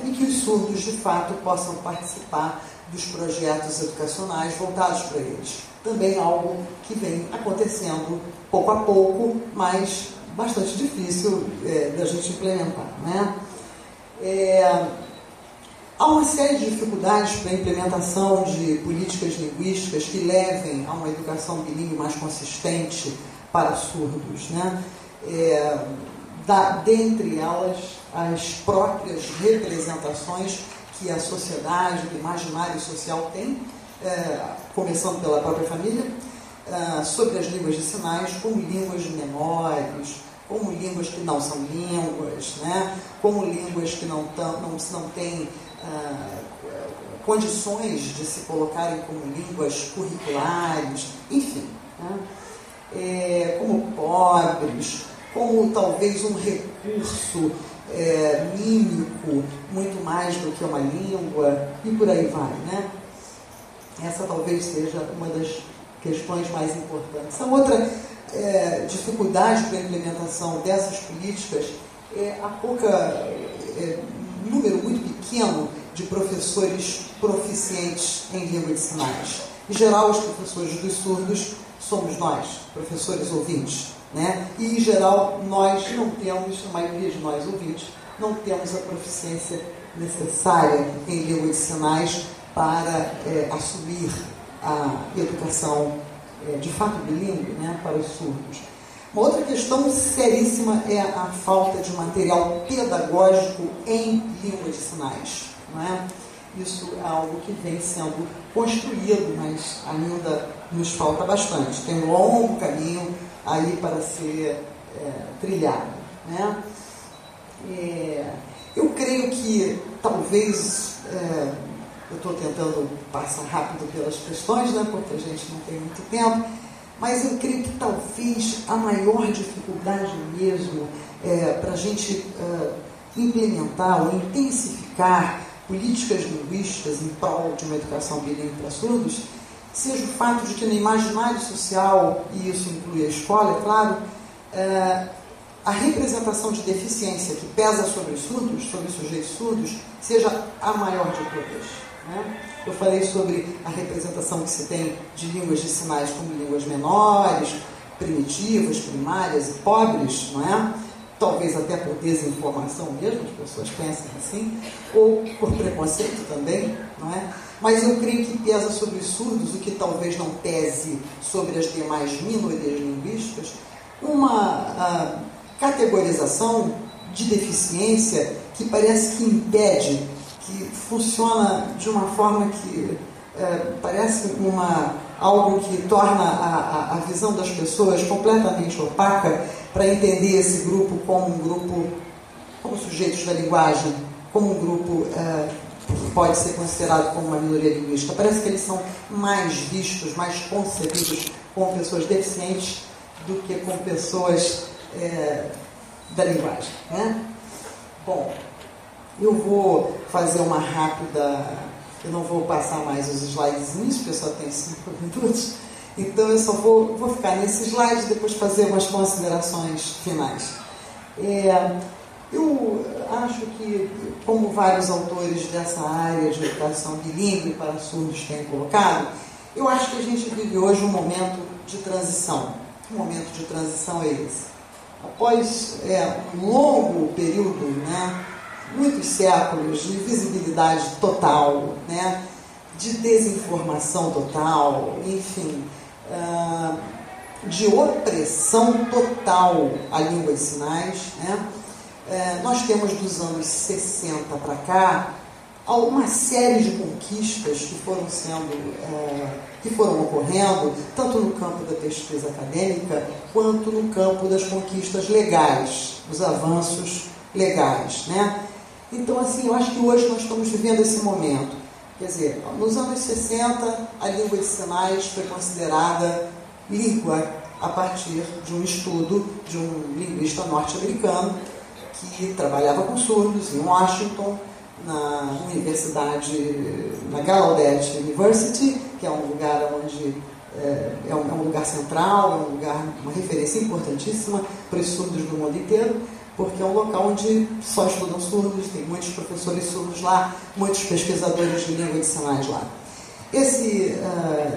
E que os surdos de fato possam participar dos projetos educacionais voltados para eles. Também algo que vem acontecendo pouco a pouco, mas bastante difícil da gente implementar, né? Há uma série de dificuldades para a implementação de políticas linguísticas que levem a uma educação bilíngue mais consistente para surdos, né? Dentre elas, as próprias representações que a sociedade, o imaginário social tem, começando pela própria família, sobre as línguas de sinais como línguas menores, como línguas que não são línguas, né? Como línguas que não têm condições de se colocarem como línguas curriculares, enfim, né? Como pobres, como talvez um recurso mímico muito mais do que uma língua, e por aí vai, né? Essa talvez seja uma das questões mais importantes. A outra dificuldade para a implementação dessas políticas é número muito pequeno de professores proficientes em língua de sinais. Em geral, os professores dos surdos somos nós, professores ouvintes, né? E, em geral, nós não temos, a maioria de nós ouvintes, não temos a proficiência necessária em língua de sinais para assumir a educação de fato bilíngue, né, para os surdos. Uma outra questão seríssima é a falta de material pedagógico em língua de sinais, não é? Isso é algo que vem sendo construído, mas ainda nos falta bastante. Tem um longo caminho aí para ser trilhado, né? Eu creio que talvez, eu estou tentando passar rápido pelas questões, né, porque a gente não tem muito tempo, mas eu creio que talvez a maior dificuldade mesmo para a gente implementar ou intensificar políticas linguísticas em prol de uma educação bilíngue para surdos seja o fato de que no imaginário social, e isso inclui a escola, é claro, a representação de deficiência que pesa sobre os surdos, sobre os sujeitos surdos, seja a maior de todas, né? Eu falei sobre a representação que se tem de línguas de sinais como línguas menores, primitivas, primárias e pobres, não é? Talvez até por desinformação mesmo, as pessoas pensam assim, ou por preconceito também, não é? Mas eu creio que pesa sobre os surdos, o que talvez não pese sobre as demais minorias linguísticas, uma categorização de deficiência que parece que impede, que funciona de uma forma que parece algo que torna a visão das pessoas completamente opaca para entender esse grupo como sujeitos da linguagem, como um grupo que pode ser considerado como uma minoria linguística. Parece que eles são mais vistos, mais concebidos como pessoas deficientes do que com pessoas da linguagem, né? Bom, eu vou fazer uma rápida... Eu não vou passar mais os slidezinhos, porque só tem 5 minutos. Então, eu só vou ficar nesse slide e depois fazer umas considerações finais. Eu acho que, como vários autores dessa área de educação bilíngue para surdos têm colocado, eu acho que a gente vive hoje um momento de transição. Que momento de transição é esse? Após um longo período, né, muitos séculos de visibilidade total, né, de desinformação total, enfim, de opressão total à língua de sinais, né? Nós temos dos anos 60 para cá uma série de conquistas que foram ocorrendo, tanto no campo da pesquisa acadêmica, quanto no campo das conquistas legais, dos avanços legais, né? Então, assim, eu acho que hoje nós estamos vivendo esse momento. Quer dizer, nos anos 60, a língua de sinais foi considerada língua a partir de um estudo de um linguista norte-americano que trabalhava com surdos em Washington, na universidade, na Gallaudet University, que é um lugar onde é um lugar central, é um lugar, uma referência importantíssima para os surdos do mundo inteiro, porque é um local onde só estudam surdos, tem muitos professores surdos lá, muitos pesquisadores de língua de sinais lá. Esse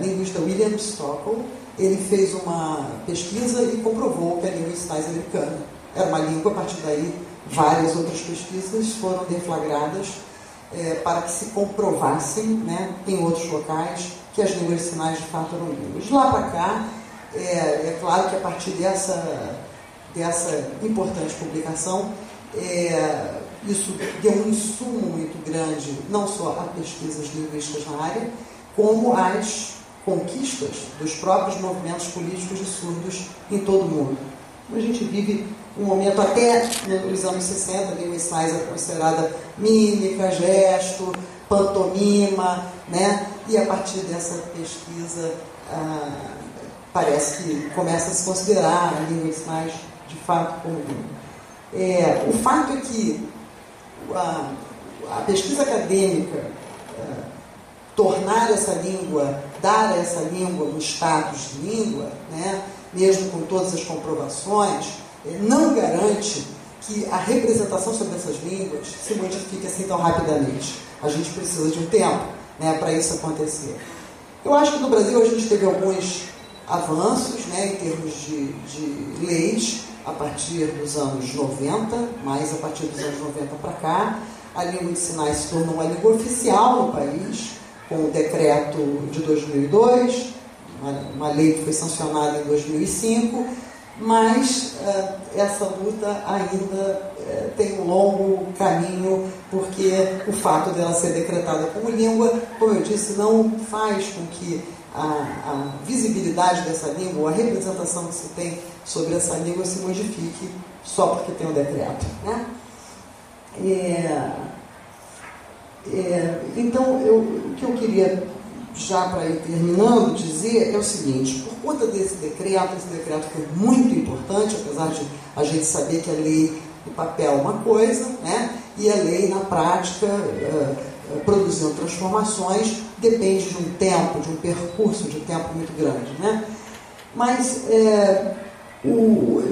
linguista William Stockel, ele fez uma pesquisa e comprovou que a língua de sinais americana era uma língua. A partir daí, várias outras pesquisas foram deflagradas para que se comprovassem, né, em outros locais que as línguas de sinais de fato eram línguas. De lá para cá, é claro que a partir dessa importante publicação, isso deu um insumo muito grande, não só a pesquisas linguísticas na área, como às conquistas dos próprios movimentos políticos de surdos em todo o mundo. A gente vive um momento, até nos anos 60, a língua de sinais era considerada mímica, gesto, pantomima, né? E a partir dessa pesquisa, parece que começa a se considerar a língua de sinais de fato como língua. O fato é que a pesquisa acadêmica tornar essa língua, dar a essa língua um status de língua, né, mesmo com todas as comprovações, não garante que a representação sobre essas línguas se modifique assim tão rapidamente. A gente precisa de um tempo, né, para isso acontecer. Eu acho que no Brasil a gente teve alguns avanços, né, em termos de leis, a partir dos anos 90, mas a partir dos anos 90 para cá, a língua de sinais se tornou uma língua oficial no país, com o decreto de 2002, uma lei que foi sancionada em 2005, mas essa luta ainda tem um longo caminho, porque o fato dela ser decretada como língua, como eu disse, não faz com que a visibilidade dessa língua, a representação que se tem sobre essa língua se modifique só porque tem um decreto, né? Então, o que eu queria, já para ir terminando, dizer é o seguinte: por conta desse decreto, esse decreto foi muito importante, apesar de a gente saber que a lei no papel é uma coisa, né, e a lei na prática, produzindo transformações, depende de um tempo, de um percurso de tempo muito grande, né? Mas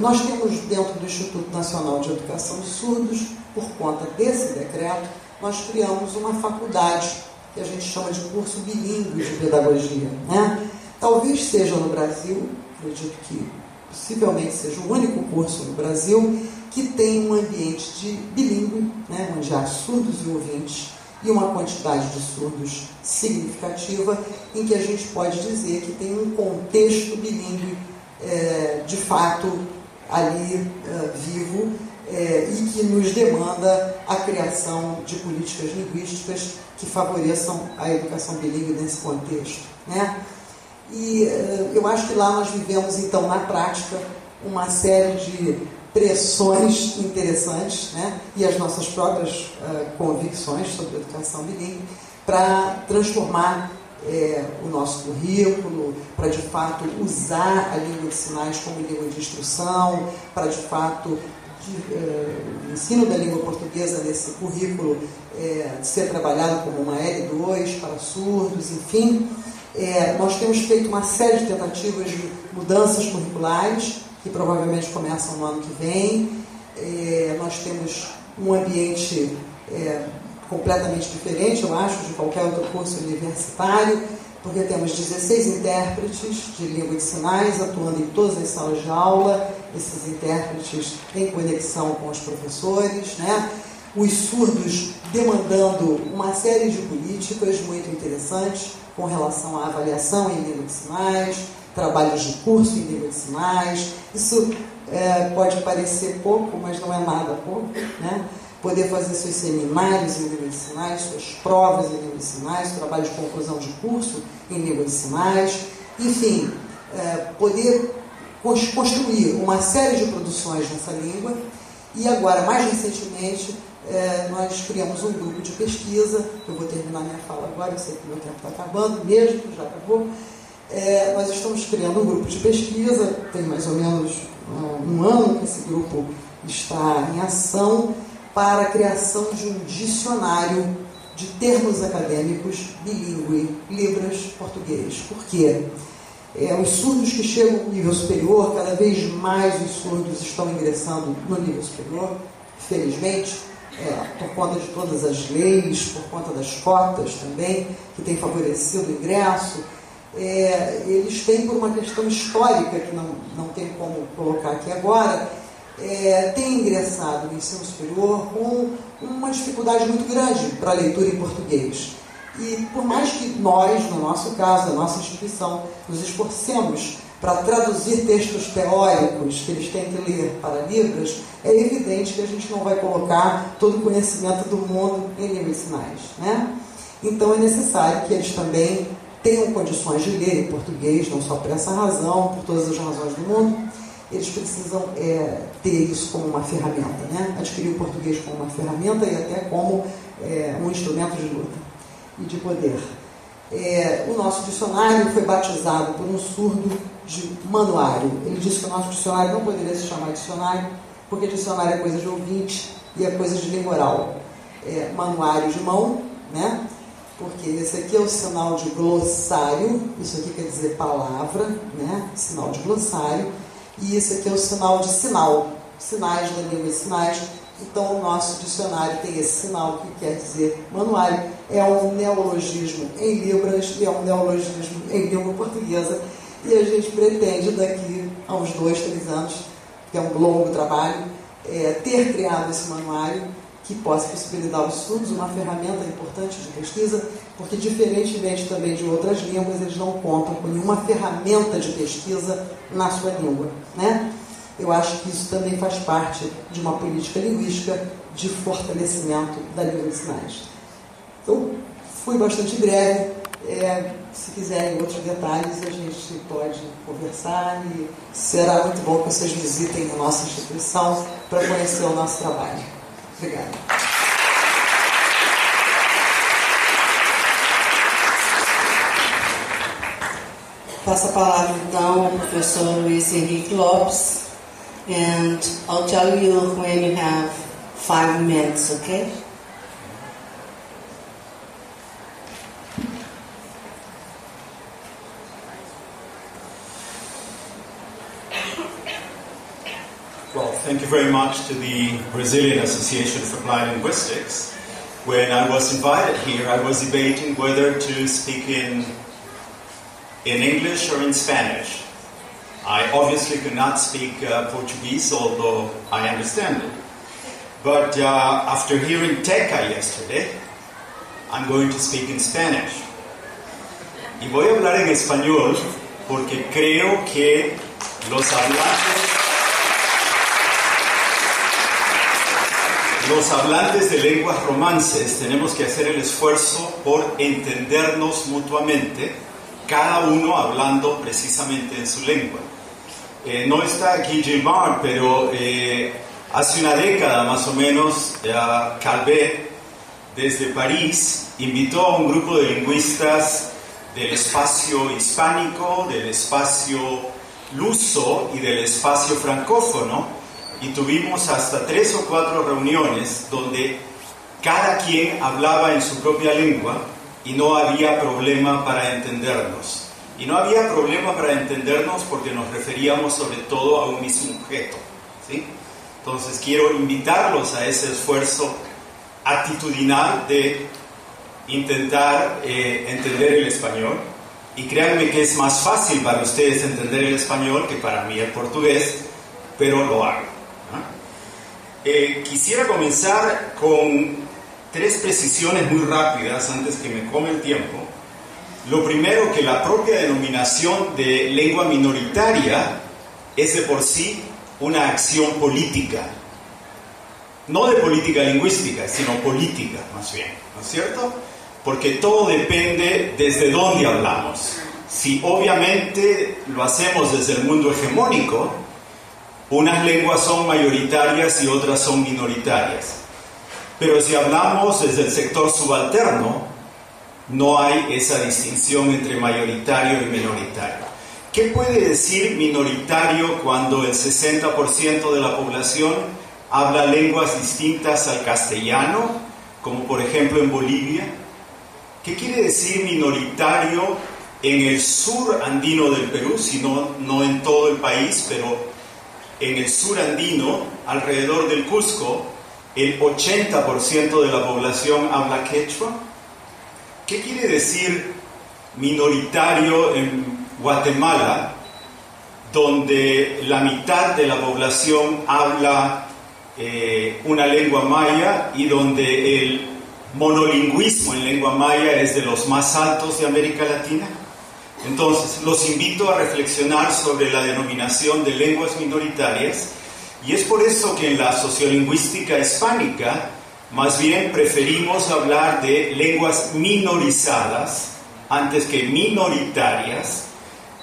nós temos dentro do Instituto Nacional de Educação de Surdos, por conta desse decreto, nós criamos uma faculdade que a gente chama de curso bilíngue de pedagogia, né? Talvez seja no Brasil, acredito que possivelmente seja o único curso no Brasil que tem um ambiente de bilíngue, né, onde há surdos e ouvintes e uma quantidade de surdos significativa, em que a gente pode dizer que tem um contexto bilíngue de fato ali vivo, e que nos demanda a criação de políticas linguísticas que favoreçam a educação bilíngue nesse contexto, né? E eu acho que lá nós vivemos, então, na prática, uma série de pressões interessantes, né? E as nossas próprias convicções sobre a educação bilíngue para transformar o nosso currículo, para de fato usar a língua de sinais como língua de instrução, para de fato o ensino da língua portuguesa nesse currículo ser trabalhado como uma L2 para surdos, enfim. Nós temos feito uma série de tentativas de mudanças curriculares, que provavelmente começam no ano que vem. Nós temos um ambiente completamente diferente, eu acho, de qualquer outro curso universitário, porque temos 16 intérpretes de língua de sinais atuando em todas as salas de aula, esses intérpretes em conexão com os professores, né? Os surdos demandando uma série de políticas muito interessantes com relação à avaliação em língua de sinais, trabalhos de curso em língua de sinais. Isso pode parecer pouco, mas não é nada pouco, né? Poder fazer seus seminários em língua de sinais, suas provas em língua de sinais, trabalho de conclusão de curso em língua de sinais, enfim, poder construir uma série de produções nessa língua. E agora, mais recentemente, nós criamos um grupo de pesquisa. Eu vou terminar minha fala agora, eu sei que o meu tempo está acabando mesmo, já acabou. Nós estamos criando um grupo de pesquisa, tem mais ou menos um ano que esse grupo está em ação, para a criação de um dicionário de termos acadêmicos bilíngue, Libras-português. Por quê? Os surdos que chegam no nível superior, cada vez mais os surdos estão ingressando no nível superior, felizmente, por conta de todas as leis, por conta das cotas também, que têm favorecido o ingresso. Eles têm, por uma questão histórica, que não tem como colocar aqui agora, têm ingressado no ensino superior com uma dificuldade muito grande para a leitura em português. E por mais que nós, no nosso caso, a nossa instituição, nos esforcemos para traduzir textos teóricos que eles têm que ler para Libras, é evidente que a gente não vai colocar todo o conhecimento do mundo em língua de sinais, né? Então é necessário que eles também tenham condições de ler em português, não só por essa razão, por todas as razões do mundo. Eles precisam ter isso como uma ferramenta, né? Adquirir o português como uma ferramenta e até como um instrumento de luta e de poder. O nosso dicionário foi batizado por um surdo de manuário. Ele disse que o nosso dicionário não poderia se chamar dicionário, porque dicionário é coisa de ouvinte e é coisa de língua oral. Manuário de mão, né? Porque esse aqui é o sinal de glossário, isso aqui quer dizer palavra, né? Sinal de glossário. E esse aqui é o sinal de sinal, sinais da língua de sinais. Então, o nosso dicionário tem esse sinal que quer dizer manuário. É um neologismo em Libras e é um neologismo em língua portuguesa. E a gente pretende, daqui a uns 2, 3 anos, que é um longo trabalho, ter criado esse manuário que possa possibilitar aos surdos uma ferramenta importante de pesquisa, porque, diferentemente também de outras línguas, eles não contam com nenhuma ferramenta de pesquisa na sua língua, né? Eu acho que isso também faz parte de uma política linguística de fortalecimento da língua de sinais. Então, fui bastante breve. Se quiserem outros detalhes, a gente pode conversar e será muito bom que vocês visitem a nossa instituição para conhecer o nosso trabalho. Obrigada. Passo a palavra então ao professor Luiz Henrique Lopes, and I'll tell you when you have 5 minutes, okay? Well, thank you very much to the Brazilian Association for Applied Linguistics. When I was invited here, I was debating whether to speak in English or in Spanish. I obviously could not speak Portuguese, although I understand it. But after hearing Teca yesterday, I'm going to speak in Spanish. Y voy a hablar en español porque creo que los hablantes de lenguas romances tenemos que hacer el esfuerzo por entendernos mutuamente, cada uno hablando precisamente en su lengua. No está aquí Gilmar, pero hace una década más o menos, Calvet, desde París, invitó a un grupo de lingüistas del espacio hispánico, del espacio luso y del espacio francófono, y tuvimos hasta 3 o 4 reuniones donde cada quien hablaba en su propia lengua y no había problema para entendernos. Y no había problema para entendernos porque nos referíamos sobre todo a un mismo objeto, ¿sí? Entonces quiero invitarlos a ese esfuerzo actitudinal de intentar entender el español. Y créanme que es más fácil para ustedes entender el español que para mí el portugués, pero lo hago, ¿no? Quisiera comenzar con 3 precisiones muy rápidas antes que me come el tiempo. Lo primero, que la propia denominación de lengua minoritaria es de por sí una acción política. No de política lingüística, sino política, más bien, ¿no es cierto? Porque todo depende desde dónde hablamos. Si obviamente lo hacemos desde el mundo hegemónico, unas lenguas son mayoritarias y otras son minoritarias. Pero si hablamos desde el sector subalterno, no hay esa distinción entre mayoritario y minoritario. ¿Qué puede decir minoritario cuando el 60% de la población habla lenguas distintas al castellano, como por ejemplo en Bolivia? ¿Qué quiere decir minoritario en el sur andino del Perú, si no en todo el país, pero en el sur andino, alrededor del Cusco, el 80% de la población habla quechua? ¿Qué quiere decir minoritario en Guatemala, donde la mitad de la población habla una lengua maya y donde el monolingüismo en lengua maya es de los más altos de América Latina? Entonces, los invito a reflexionar sobre la denominación de lenguas minoritarias, y es por eso que en la sociolingüística hispánica más bien preferimos hablar de lenguas minorizadas antes que minoritarias,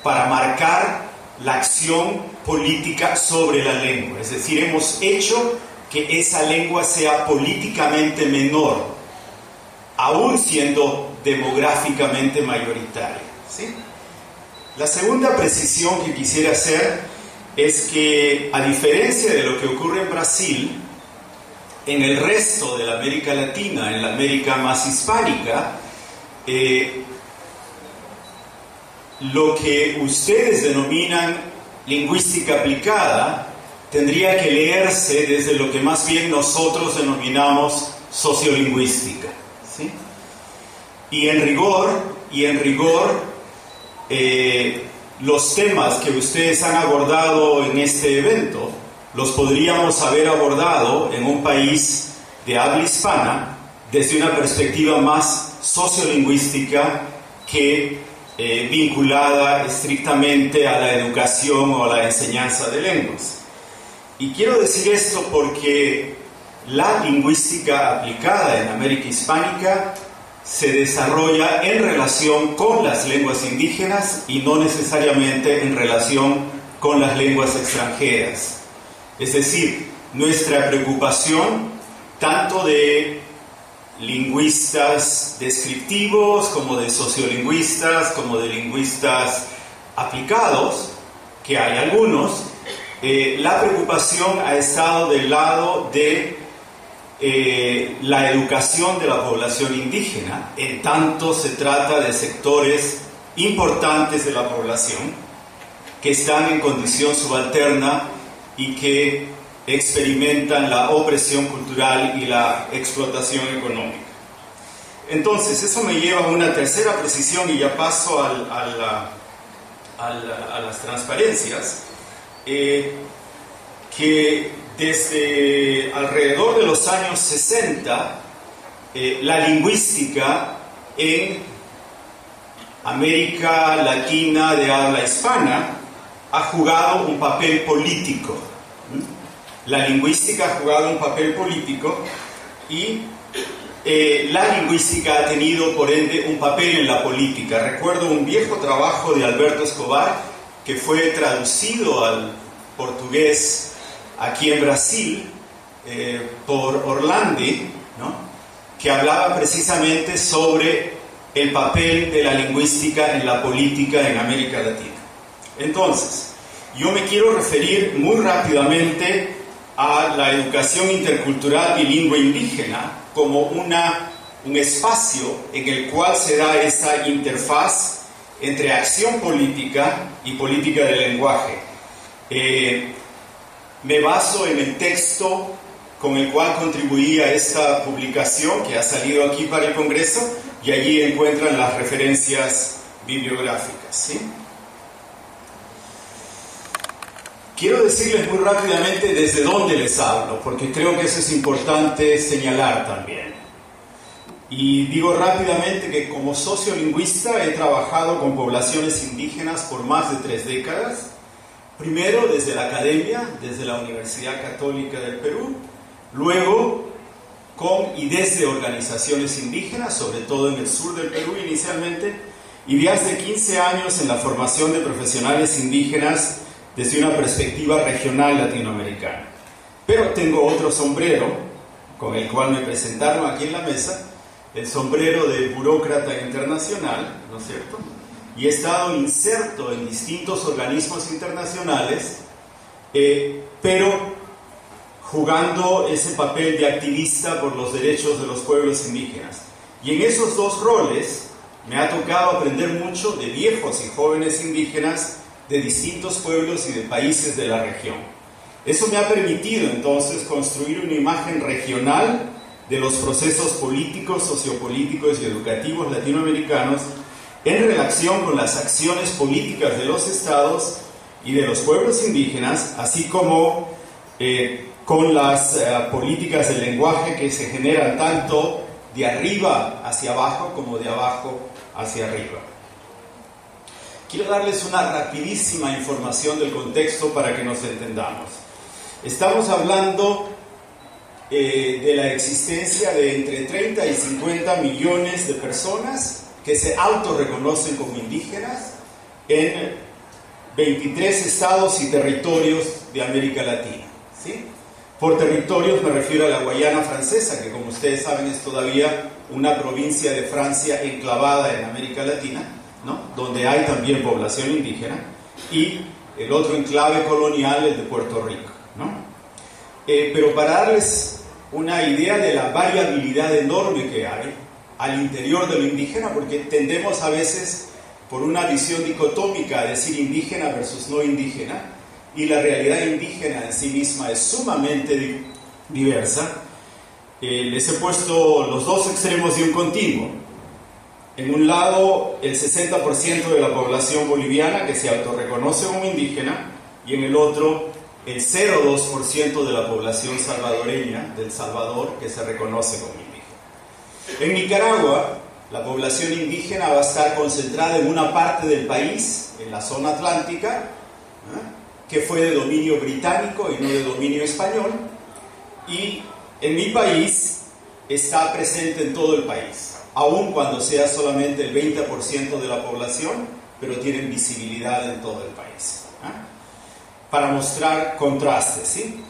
para marcar la acción política sobre la lengua. Es decir, hemos hecho que esa lengua sea políticamente menor, aún siendo demográficamente mayoritaria, ¿sí? La segunda precisión que quisiera hacer es que, a diferencia de lo que ocurre en Brasil, en el resto de la América Latina, en la América más hispánica, lo que ustedes denominan lingüística aplicada tendría que leerse desde lo que más bien nosotros denominamos sociolingüística, ¿sí? Y en rigor, los temas que ustedes han abordado en este evento los podríamos haber abordado en un país de habla hispana desde una perspectiva más sociolingüística que vinculada estrictamente a la educación o a la enseñanza de lenguas. Y quiero decir esto porque la lingüística aplicada en América hispánica se desarrolla en relación con las lenguas indígenas y no necesariamente en relación con las lenguas extranjeras. Es decir, nuestra preocupación, tanto de lingüistas descriptivos, como de sociolingüistas, como de lingüistas aplicados, que hay algunos, la preocupación ha estado del lado de la educación de la población indígena, en tanto se trata de sectores importantes de la población que están en condición subalterna y que experimentan la opresión cultural y la explotación económica. Entonces, eso me lleva a una tercera precisión, y ya paso a las transparencias, que desde alrededor de los años 60, la lingüística en América Latina de habla hispana ha jugado un papel político. La lingüística ha jugado un papel político y la lingüística ha tenido, por ende, un papel en la política. Recuerdo un viejo trabajo de Alberto Escobar que fue traducido al portugués aquí en Brasil por Orlandi, ¿no?, que hablaba precisamente sobre el papel de la lingüística en la política en América Latina. Entonces, yo me quiero referir muy rápidamente a la educación intercultural bilingüe indígena como un espacio en el cual se da esa interfaz entre acción política y política del lenguaje. me baso en el texto con el cual contribuí a esta publicación que ha salido aquí para el Congreso, y allí encuentran las referencias bibliográficas, ¿sí? Quiero decirles muy rápidamente desde dónde les hablo, porque creo que eso es importante señalar también. Y digo rápidamente que como sociolingüista he trabajado con poblaciones indígenas por más de 3 décadas. Primero desde la academia, desde la Universidad Católica del Perú, luego con y desde organizaciones indígenas, sobre todo en el sur del Perú inicialmente, y de hace 15 años en la formación de profesionales indígenas desde una perspectiva regional latinoamericana. Pero tengo otro sombrero, con el cual me presentaron aquí en la mesa, el sombrero de burócrata internacional, ¿no es cierto? Y he estado inserto en distintos organismos internacionales, pero jugando ese papel de activista por los derechos de los pueblos indígenas. Y en esos 2 roles me ha tocado aprender mucho de viejos y jóvenes indígenas de distintos pueblos y de países de la región. Eso me ha permitido entonces construir una imagen regional de los procesos políticos, sociopolíticos y educativos latinoamericanos en relación con las acciones políticas de los estados y de los pueblos indígenas, así como con las políticas del lenguaje que se generan tanto de arriba hacia abajo como de abajo hacia arriba. Quiero darles una rapidísima información del contexto para que nos entendamos. Estamos hablando de la existencia de entre 30 y 50 millones de personas que se autorreconocen como indígenas en 23 estados y territorios de América Latina, ¿sí? Por territorios me refiero a la Guayana Francesa, que como ustedes saben es todavía una provincia de Francia enclavada en América Latina, ¿no? Donde hay también población indígena, y el otro enclave colonial, el de Puerto Rico, ¿no? Pero para darles una idea de la variabilidad enorme que hay al interior de lo indígena, porque tendemos a veces por una visión dicotómica a decir indígena versus no indígena, y la realidad indígena en sí misma es sumamente diversa. Les he puesto los 2 extremos de un continuo. En un lado, el 60% de la población boliviana que se autorreconoce como indígena, y en el otro, el 0,2% de la población salvadoreña del Salvador que se reconoce como indígena. En Nicaragua, la población indígena va a estar concentrada en una parte del país, en la zona atlántica, que fue de dominio británico y no de dominio español, y en mi país está presente en todo el país, aun cuando sea solamente el 20% de la población, pero tienen visibilidad en todo el país, para mostrar contrastes, ¿sí?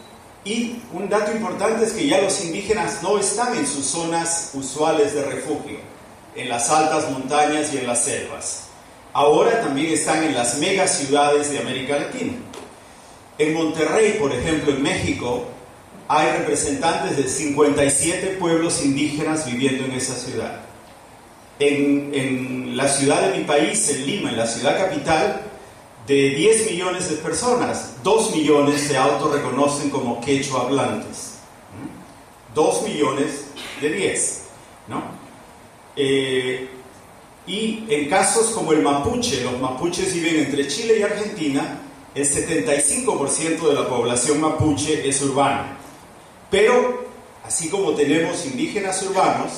Y un dato importante es que ya los indígenas no están en sus zonas usuales de refugio, en las altas montañas y en las selvas. Ahora también están en las megaciudades de América Latina. En Monterrey, por ejemplo, en México, hay representantes de 57 pueblos indígenas viviendo en esa ciudad. En la ciudad de mi país, en Lima, en la ciudad capital, de 10 millones de personas, 2 millones se autorreconocen como quechua hablantes. 2 millones de 10, ¿no? Y en casos como el mapuche, los mapuches viven entre Chile y Argentina, el 75% de la población mapuche es urbana. Pero, así como tenemos indígenas urbanos,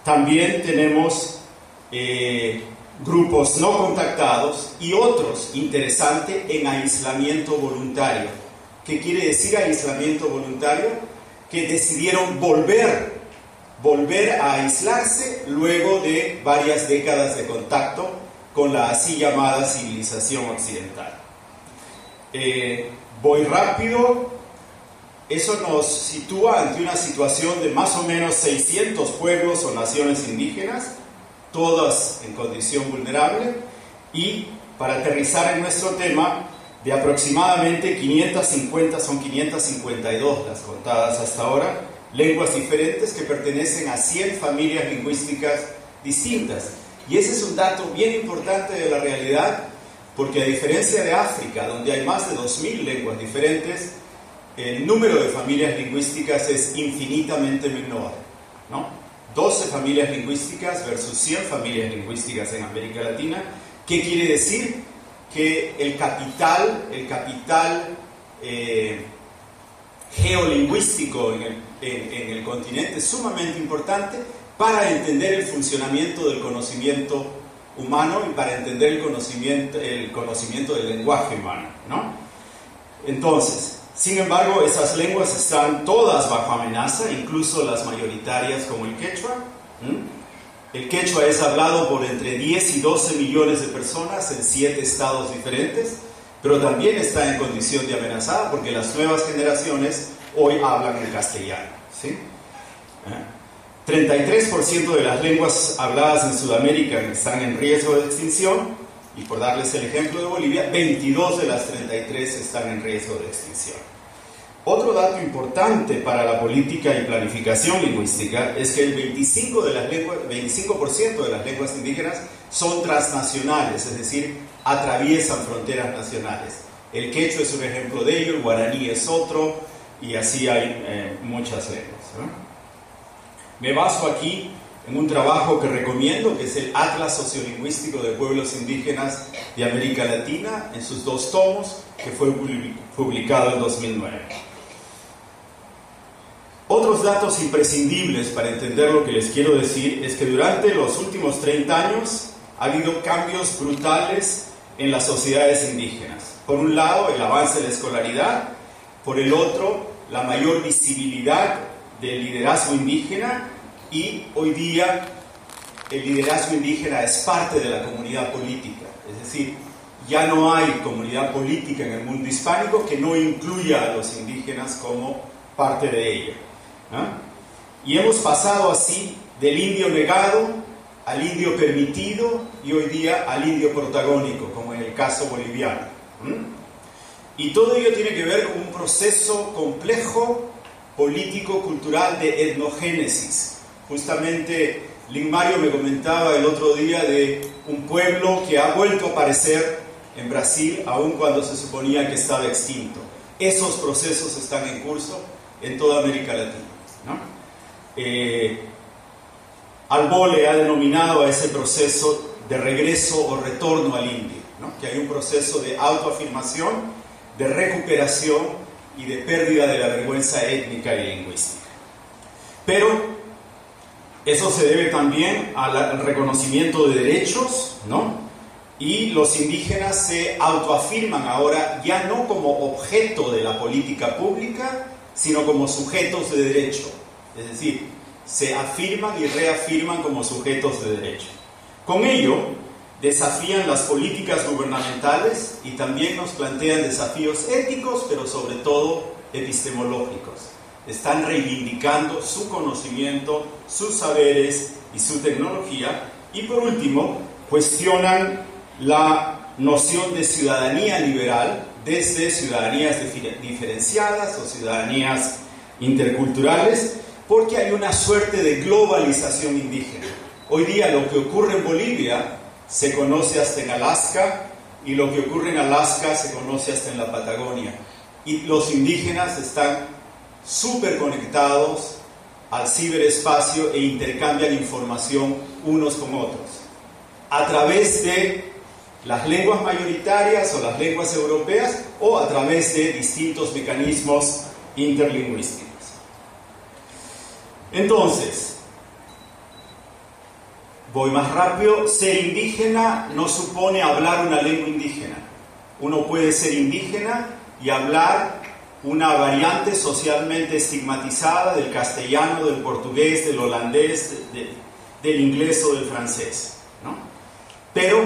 también tenemos grupos no contactados y otros, interesante, en aislamiento voluntario. ¿Qué quiere decir aislamiento voluntario? Que decidieron volver a aislarse luego de varias décadas de contacto con la así llamada civilización occidental. Voy rápido. Eso nos sitúa ante una situación de más o menos 600 pueblos o naciones indígenas, todas en condición vulnerable, y para aterrizar en nuestro tema, de aproximadamente 550, son 552 las contadas hasta ahora, lenguas diferentes que pertenecen a 100 familias lingüísticas distintas. Y ese es un dato bien importante de la realidad, porque a diferencia de África, donde hay más de 2000 lenguas diferentes, el número de familias lingüísticas es infinitamente menor, ¿no? 12 familias lingüísticas versus 100 familias lingüísticas en América Latina. ¿Qué quiere decir? Que el capital geolingüístico en el continente es sumamente importante para entender el funcionamiento del conocimiento humano y para entender el conocimiento del lenguaje humano, ¿no? Entonces, sin embargo, esas lenguas están todas bajo amenaza, incluso las mayoritarias como el quechua. El quechua es hablado por entre 10 y 12 millones de personas en 7 estados diferentes, pero también está en condición de amenazada porque las nuevas generaciones hoy hablan el castellano, ¿sí? 33% de las lenguas habladas en Sudamérica están en riesgo de extinción, y por darles el ejemplo de Bolivia, 22 de las 33 están en riesgo de extinción. Otro dato importante para la política y planificación lingüística es que el 25% de las lenguas indígenas son transnacionales, es decir, atraviesan fronteras nacionales. El quechua es un ejemplo de ello, el guaraní es otro, y así hay muchas lenguas, ¿no? Me baso aquí en un trabajo que recomiendo, que es el Atlas Sociolingüístico de Pueblos Indígenas de América Latina, en sus 2 tomos, que fue publicado en 2009. Otros datos imprescindibles para entender lo que les quiero decir es que durante los últimos 30 años ha habido cambios brutales en las sociedades indígenas. Por un lado, el avance de la escolaridad, por el otro, la mayor visibilidad del liderazgo indígena, y hoy día el liderazgo indígena es parte de la comunidad política. Es decir, ya no hay comunidad política en el mundo hispánico que no incluya a los indígenas como parte de ella, ¿no? Y hemos pasado así del indio negado al indio permitido y hoy día al indio protagónico, como en el caso boliviano. Y todo ello tiene que ver con un proceso complejo político-cultural de etnogénesis. Justamente Lin Mario me comentaba el otro día de un pueblo que ha vuelto a aparecer en Brasil, aun cuando se suponía que estaba extinto. Esos procesos están en curso en toda América Latina, ¿no? Albole ha denominado a ese proceso de regreso o retorno al indio, ¿no? Que hay un proceso de autoafirmación, de recuperación y de pérdida de la vergüenza étnica y lingüística. Pero eso se debe también al reconocimiento de derechos, ¿no? Y los indígenas se autoafirman ahora ya no como objeto de la política pública, sino como sujetos de derecho. Es decir, se afirman y reafirman como sujetos de derecho. Con ello, desafían las políticas gubernamentales y también nos plantean desafíos éticos, pero sobre todo epistemológicos. Están reivindicando su conocimiento, sus saberes y su tecnología. Y por último, cuestionan la noción de ciudadanía liberal desde ciudadanías diferenciadas o ciudadanías interculturales, porque hay una suerte de globalización indígena. Hoy día lo que ocurre en Bolivia se conoce hasta en Alaska, y lo que ocurre en Alaska se conoce hasta en la Patagonia. Y los indígenas están súper conectados al ciberespacio e intercambian información unos con otros a través de las lenguas mayoritarias o las lenguas europeas o a través de distintos mecanismos interlingüísticos. Entonces, voy más rápido. Ser indígena no supone hablar una lengua indígena. Uno puede ser indígena y hablar una variante socialmente estigmatizada del castellano, del portugués, del holandés, del inglés o del francés, ¿no? Pero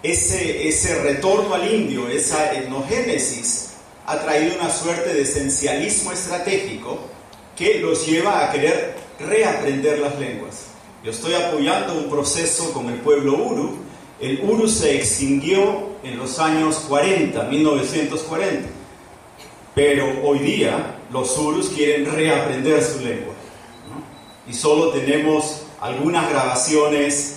ese retorno al indio, esa etnogénesis, ha traído una suerte de esencialismo estratégico que los lleva a querer reaprender las lenguas. Yo estoy apoyando un proceso con el pueblo Uru. El Uru se extinguió en los años 40, 1940. Pero hoy día los Urus quieren reaprender su lengua, ¿no? Y solo tenemos algunas grabaciones,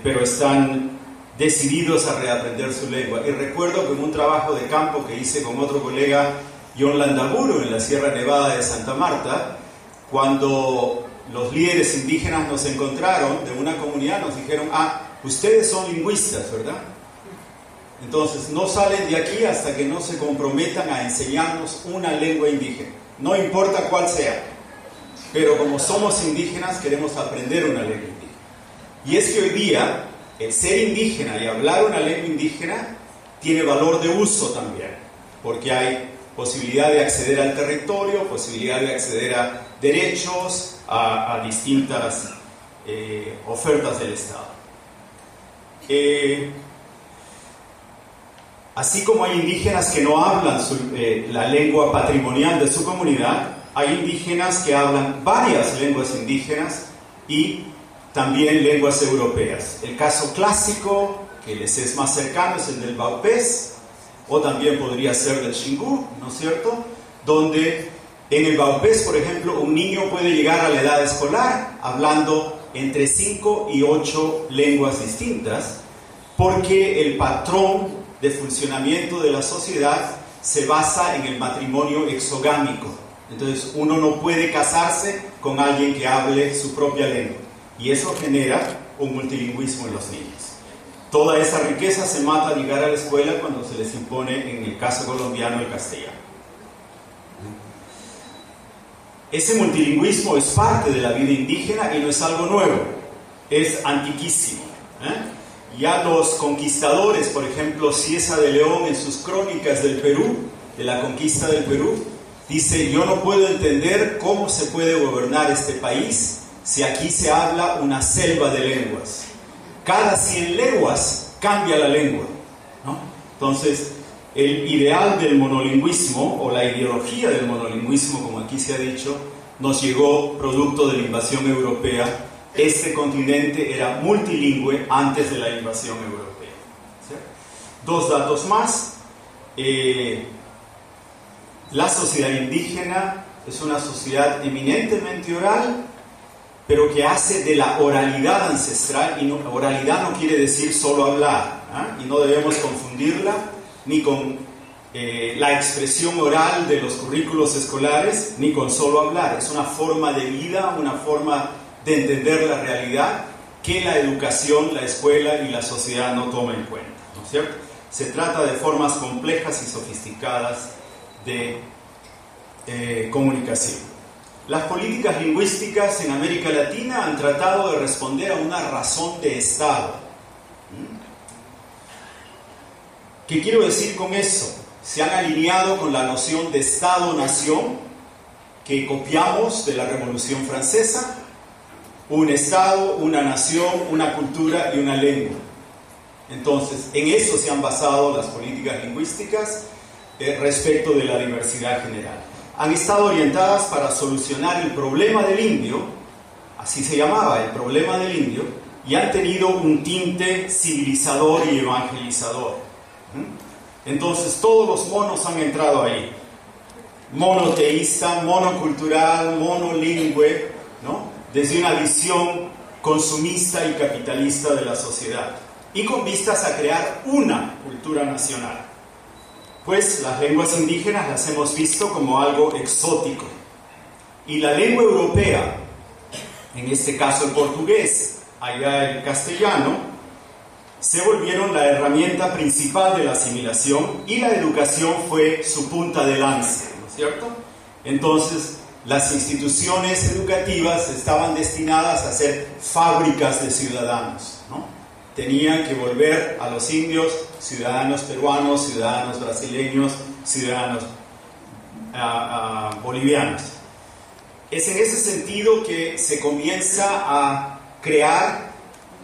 pero están decididos a reaprender su lengua. Y recuerdo que en un trabajo de campo que hice con otro colega John Landaburu en la Sierra Nevada de Santa Marta, cuando los líderes indígenas nos encontraron de una comunidad, nos dijeron: ustedes son lingüistas, ¿verdad? Entonces no salen de aquí hasta que no se comprometan a enseñarnos una lengua indígena, no importa cuál sea, pero como somos indígenas queremos aprender una lengua indígena. Y es que hoy día el ser indígena y hablar una lengua indígena tiene valor de uso también, porque hay posibilidad de acceder al territorio, posibilidad de acceder a derechos, a distintas ofertas del Estado. Así como hay indígenas que no hablan la lengua patrimonial de su comunidad, hay indígenas que hablan varias lenguas indígenas y también lenguas europeas. El caso clásico, que les es más cercano, es el del Baupés, o también podría ser del Xingu, ¿no es cierto? Donde en el Baupés, por ejemplo, un niño puede llegar a la edad escolar hablando entre 5 y 8 lenguas distintas, porque el patrón de funcionamiento de la sociedad se basa en el matrimonio exogámico. Entonces uno no puede casarse con alguien que hable su propia lengua, y eso genera un multilingüismo en los niños. Toda esa riqueza se mata al llegar a la escuela cuando se les impone, en el caso colombiano, el castellano. Ese multilingüismo es parte de la vida indígena y no es algo nuevo, es antiquísimo. Ya los conquistadores, por ejemplo, Cieza de León en sus crónicas del Perú, de la conquista del Perú, dice: yo no puedo entender cómo se puede gobernar este país si aquí se habla una selva de lenguas. Cada 100 leguas cambia la lengua, ¿no? Entonces, el ideal del monolingüismo, o la ideología del monolingüismo, como aquí se ha dicho, nos llegó producto de la invasión europea. Este continente era multilingüe antes de la invasión europea, ¿cierto? 2 datos más. La sociedad indígena es una sociedad eminentemente oral, pero que hace de la oralidad ancestral, y oralidad no quiere decir solo hablar, y no debemos confundirla ni con la expresión oral de los currículos escolares, ni con solo hablar. Es una forma de vida, una forma de entender la realidad que la educación, la escuela y la sociedad no toman en cuenta, ¿no es cierto? Se trata de formas complejas y sofisticadas de comunicación. Las políticas lingüísticas en América Latina han tratado de responder a una razón de Estado. ¿Qué quiero decir con eso? Se han alineado con la noción de Estado-nación que copiamos de la Revolución Francesa: un Estado, una nación, una cultura y una lengua. Entonces, en eso se han basado las políticas lingüísticas respecto de la diversidad general. Han estado orientadas para solucionar el problema del indio, así se llamaba, el problema del indio, y han tenido un tinte civilizador y evangelizador. Entonces todos los monos han entrado ahí: monoteísta, monocultural, monolingüe, ¿no? Desde una visión consumista y capitalista de la sociedad, y con vistas a crear una cultura nacional. Pues las lenguas indígenas las hemos visto como algo exótico, y la lengua europea, en este caso el portugués, allá el castellano, se volvieron la herramienta principal de la asimilación, y la educación fue su punta de lanza, ¿no es cierto? Entonces, las instituciones educativas estaban destinadas a ser fábricas de ciudadanos, ¿no? Tenían que volver a los indios ciudadanos peruanos, ciudadanos brasileños, ciudadanos bolivianos. Es en ese sentido que se comienza a crear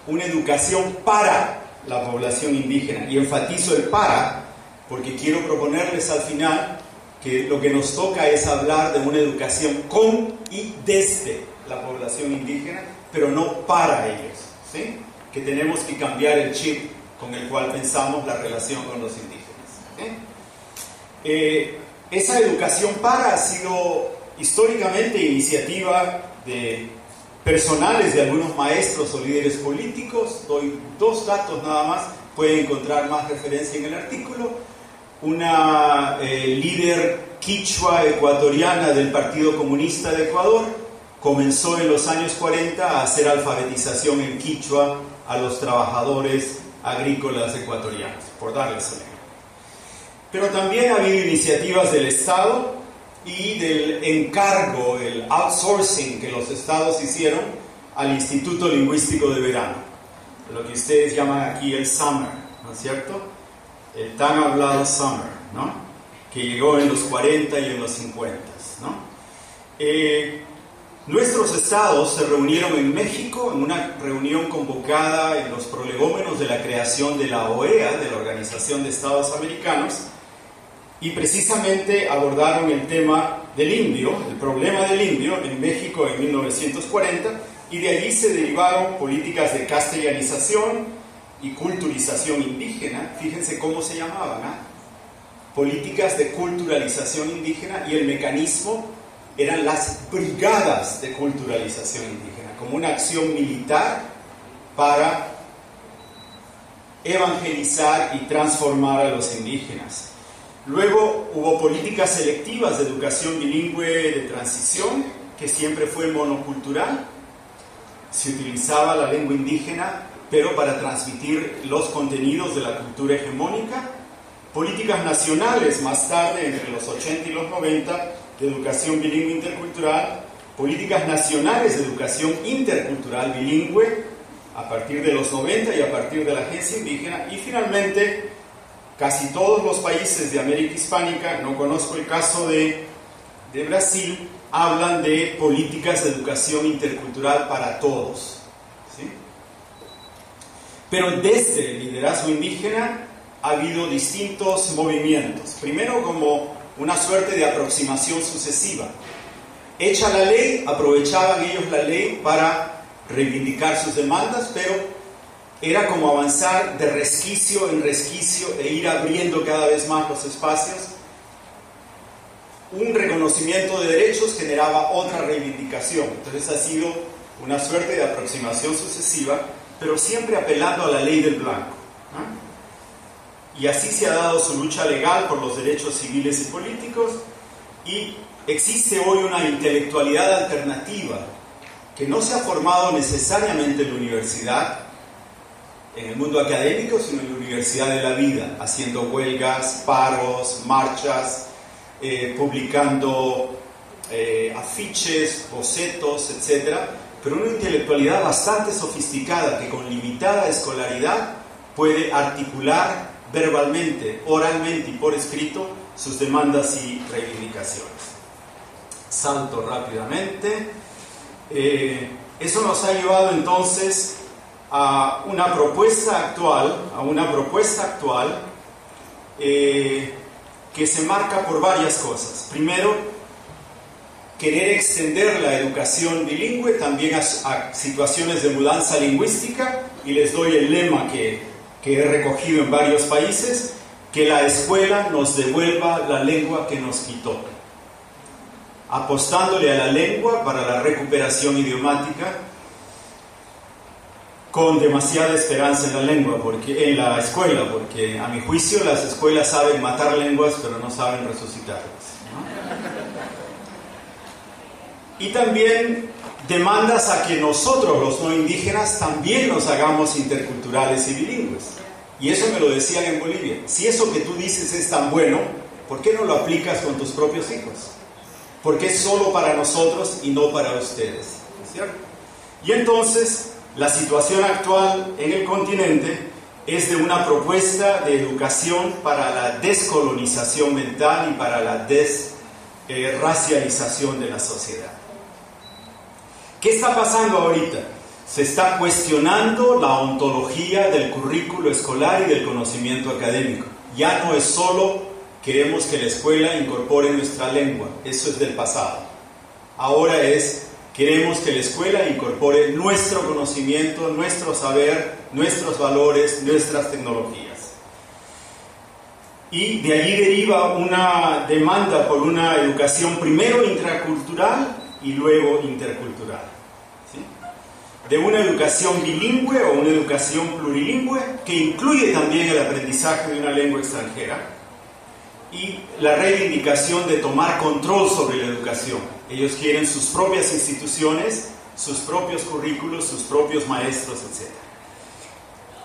una educación para la población indígena, y enfatizo el para porque quiero proponerles al final que lo que nos toca es hablar de una educación con y desde la población indígena, pero no para ellos, ¿sí? Que tenemos que cambiar el chip con el cual pensamos la relación con los indígenas, ¿sí? Esa educación para ha sido históricamente iniciativa de personales de algunos maestros o líderes políticos. Doy 2 datos nada más, pueden encontrar más referencia en el artículo. Una líder quichua ecuatoriana del Partido Comunista de Ecuador comenzó en los años 40 a hacer alfabetización en quichua a los trabajadores agrícolas ecuatorianos, por darles un ejemplo. Pero también ha habido iniciativas del Estado y del encargo, el outsourcing que los estados hicieron al Instituto Lingüístico de Verano, lo que ustedes llaman aquí el Summer, ¿no es cierto? El tan hablado Summer, ¿no? Que llegó en los 40 y en los 50, ¿no? Nuestros estados se reunieron en México en una reunión convocada en los prolegómenos de la creación de la OEA, de la Organización de Estados Americanos, y precisamente abordaron el tema del indio, el problema del indio en México en 1940, y de allí se derivaron políticas de castellanización y culturización indígena. Fíjense cómo se llamaban, políticas de culturalización indígena, y el mecanismo eran las brigadas de culturalización indígena, como una acción militar para evangelizar y transformar a los indígenas. Luego hubo políticas selectivas de educación bilingüe de transición, que siempre fue monocultural. Se utilizaba la lengua indígena, pero para transmitir los contenidos de la cultura hegemónica. Políticas nacionales más tarde, entre los 80 y los 90, de educación bilingüe intercultural. Políticas nacionales de educación intercultural bilingüe a partir de los 90 y a partir de la Agencia Indígena. Y finalmente, casi todos los países de América Hispánica, no conozco el caso de Brasil, hablan de políticas de educación intercultural para todos, ¿sí? Pero desde el liderazgo indígena ha habido distintos movimientos. Primero, como una suerte de aproximación sucesiva. Hecha la ley, aprovechaban ellos la ley para reivindicar sus demandas, pero era como avanzar de resquicio en resquicio e ir abriendo cada vez más los espacios. Un reconocimiento de derechos generaba otra reivindicación. Entonces ha sido una suerte de aproximación sucesiva, pero siempre apelando a la ley del blanco, ¿no? Y así se ha dado su lucha legal por los derechos civiles y políticos, y existe hoy una intelectualidad alternativa que no se ha formado necesariamente en la universidad, en el mundo académico, sino en la universidad de la vida, haciendo huelgas, paros, marchas, publicando afiches, bocetos, etc. Pero una intelectualidad bastante sofisticada que con limitada escolaridad puede articular verbalmente, oralmente y por escrito sus demandas y reivindicaciones. Salto rápidamente. Eso nos ha llevado entonces a una propuesta actual, que se marca por varias cosas. Primero, querer extender la educación bilingüe también a situaciones de mudanza lingüística, y les doy el lema que he recogido en varios países: que la escuela nos devuelva la lengua que nos quitó. Apostándole a la lengua para la recuperación idiomática, con demasiada esperanza en la escuela, porque a mi juicio las escuelas saben matar lenguas, pero no saben resucitarlas, ¿no? Y también demandas a que nosotros, los no indígenas, también nos hagamos interculturales y bilingües. Y eso me lo decían en Bolivia. Si eso que tú dices es tan bueno, ¿por qué no lo aplicas con tus propios hijos? Porque es solo para nosotros y no para ustedes, ¿cierto? Y entonces, la situación actual en el continente es de una propuesta de educación para la descolonización mental y para la desracialización de la sociedad. ¿Qué está pasando ahorita? Se está cuestionando la ontología del currículo escolar y del conocimiento académico. Ya no es solo queremos que la escuela incorpore nuestra lengua, eso es del pasado. Ahora es queremos que la escuela incorpore nuestro conocimiento, nuestro saber, nuestros valores, nuestras tecnologías. Y de allí deriva una demanda por una educación primero intracultural y luego intercultural, ¿sí? De una educación bilingüe o una educación plurilingüe que incluye también el aprendizaje de una lengua extranjera, y la reivindicación de tomar control sobre la educación. Ellos quieren sus propias instituciones, sus propios currículos, sus propios maestros, etc.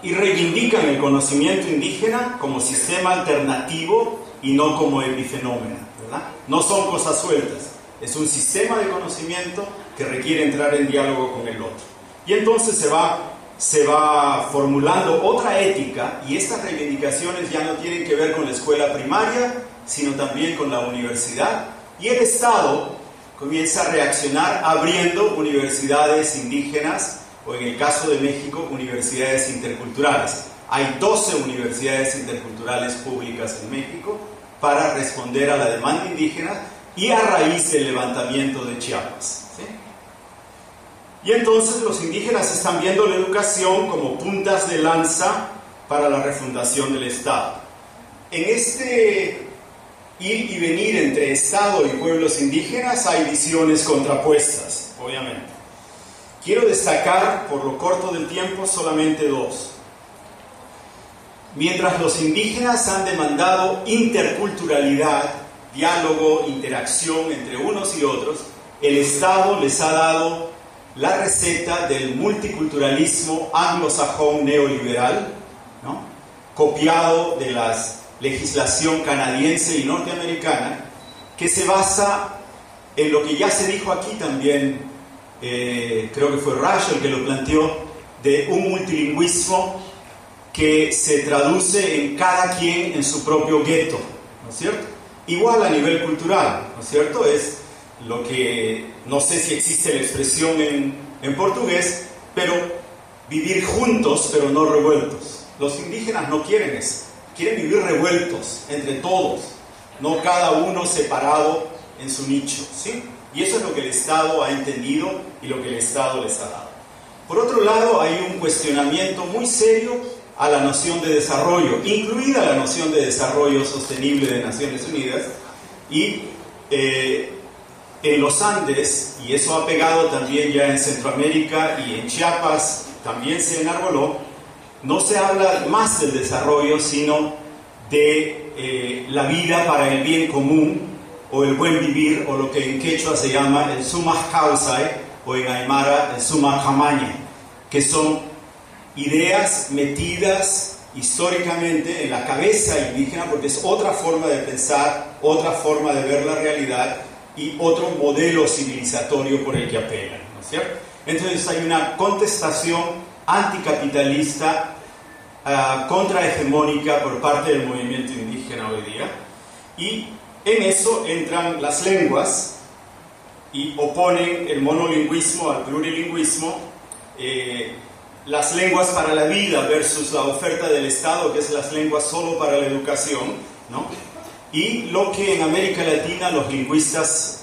Y reivindican el conocimiento indígena como sistema alternativo y no como epifenómeno, ¿verdad? No son cosas sueltas, es un sistema de conocimiento que requiere entrar en diálogo con el otro. Y entonces se va formulando otra ética, y estas reivindicaciones ya no tienen que ver con la escuela primaria, sino también con la universidad, y el Estado comienza a reaccionar abriendo universidades indígenas, o en el caso de México, universidades interculturales. Hay 12 universidades interculturales públicas en México para responder a la demanda indígena y a raíz del levantamiento de Chiapas, ¿sí? Y entonces los indígenas están viendo la educación como puntas de lanza para la refundación del Estado. En este ir y venir entre Estado y pueblos indígenas hay visiones contrapuestas, obviamente. Quiero destacar, por lo corto del tiempo, solamente dos. Mientras los indígenas han demandado interculturalidad, diálogo, interacción entre unos y otros, el Estado les ha dado la receta del multiculturalismo anglosajón neoliberal, ¿no?, copiado de la legislación canadiense y norteamericana, que se basa en lo que ya se dijo aquí también, creo que fue Rush el que lo planteó, de un multilingüismo que se traduce en cada quien en su propio gueto, ¿no es cierto? Igual a nivel cultural, ¿no es cierto? Es lo que, no sé si existe la expresión en portugués, pero vivir juntos pero no revueltos. Los indígenas no quieren eso, quieren vivir revueltos entre todos, no cada uno separado en su nicho, ¿sí? Y eso es lo que el Estado ha entendido y lo que el Estado les ha dado. Por otro lado, hay un cuestionamiento muy serio a la noción de desarrollo, incluida la noción de desarrollo sostenible de Naciones Unidas, y en los Andes, y eso ha pegado también ya en Centroamérica y en Chiapas, también se enarboló, no se habla más del desarrollo, sino de la vida para el bien común, o el buen vivir, o lo que en quechua se llama el sumaj causai, o en aymara el sumaj jamaña, que son ideas metidas históricamente en la cabeza indígena, porque es otra forma de pensar, otra forma de ver la realidad y otro modelo civilizatorio por el que apelan, ¿no es cierto? Entonces hay una contestación anticapitalista, contrahegemónica por parte del movimiento indígena hoy día, y en eso entran las lenguas y oponen el monolingüismo al plurilingüismo, las lenguas para la vida versus la oferta del Estado, que es las lenguas solo para la educación, ¿no? Y lo que en América Latina los lingüistas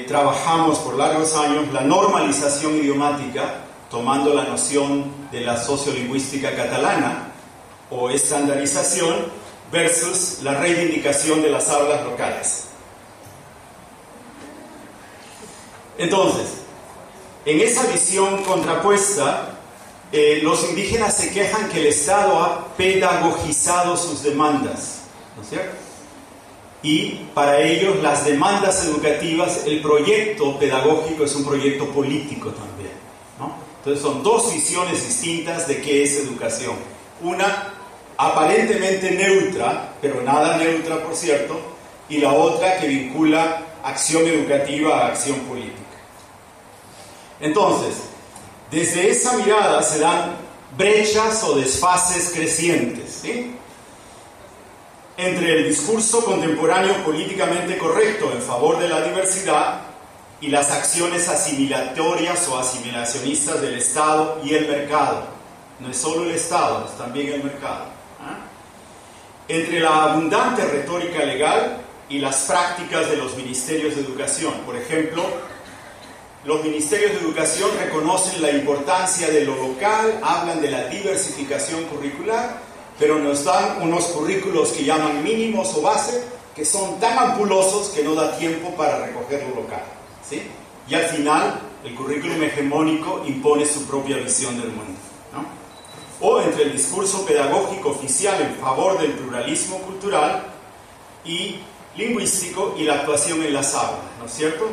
trabajamos por largos años, la normalización idiomática, tomando la noción de la sociolingüística catalana, o estandarización, versus la reivindicación de las hablas locales. Entonces, en esa visión contrapuesta, los indígenas se quejan que el Estado ha pedagogizado sus demandas, ¿no es cierto? Y para ellos las demandas educativas, el proyecto pedagógico es un proyecto político también, ¿no? Entonces son dos visiones distintas de qué es educación. Una aparentemente neutra, pero nada neutra por cierto, y la otra que vincula acción educativa a acción política. Entonces, desde esa mirada se dan brechas o desfases crecientes, ¿sí?, entre el discurso contemporáneo políticamente correcto en favor de la diversidad y las acciones asimilatorias o asimilacionistas del Estado y el mercado. No es solo el Estado, es también el mercado. Entre la abundante retórica legal y las prácticas de los ministerios de educación. Por ejemplo, los ministerios de educación reconocen la importancia de lo local, hablan de la diversificación curricular, pero nos dan unos currículos que llaman mínimos o base, que son tan ampulosos que no da tiempo para recoger lo local, ¿sí? Y al final, el currículum hegemónico impone su propia visión del mundo, ¿no? o entre el discurso pedagógico oficial en favor del pluralismo cultural y lingüístico y la actuación en las aulas, ¿no es cierto?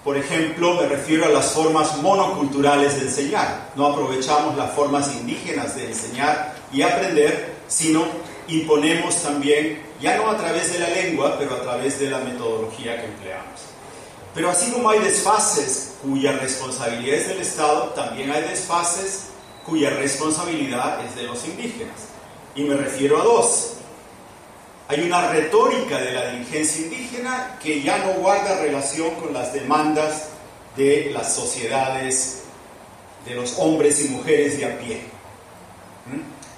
Por ejemplo, me refiero a las formas monoculturales de enseñar. No aprovechamos las formas indígenas de enseñar y aprender, sino imponemos también, ya no a través de la lengua, pero a través de la metodología que empleamos. Pero así como hay desfases cuya responsabilidad es del Estado, también hay desfases cuya responsabilidad es de los indígenas. Y me refiero a dos. Hay una retórica de la dirigencia indígena que ya no guarda relación con las demandas de las sociedades, de los hombres y mujeres de a pie.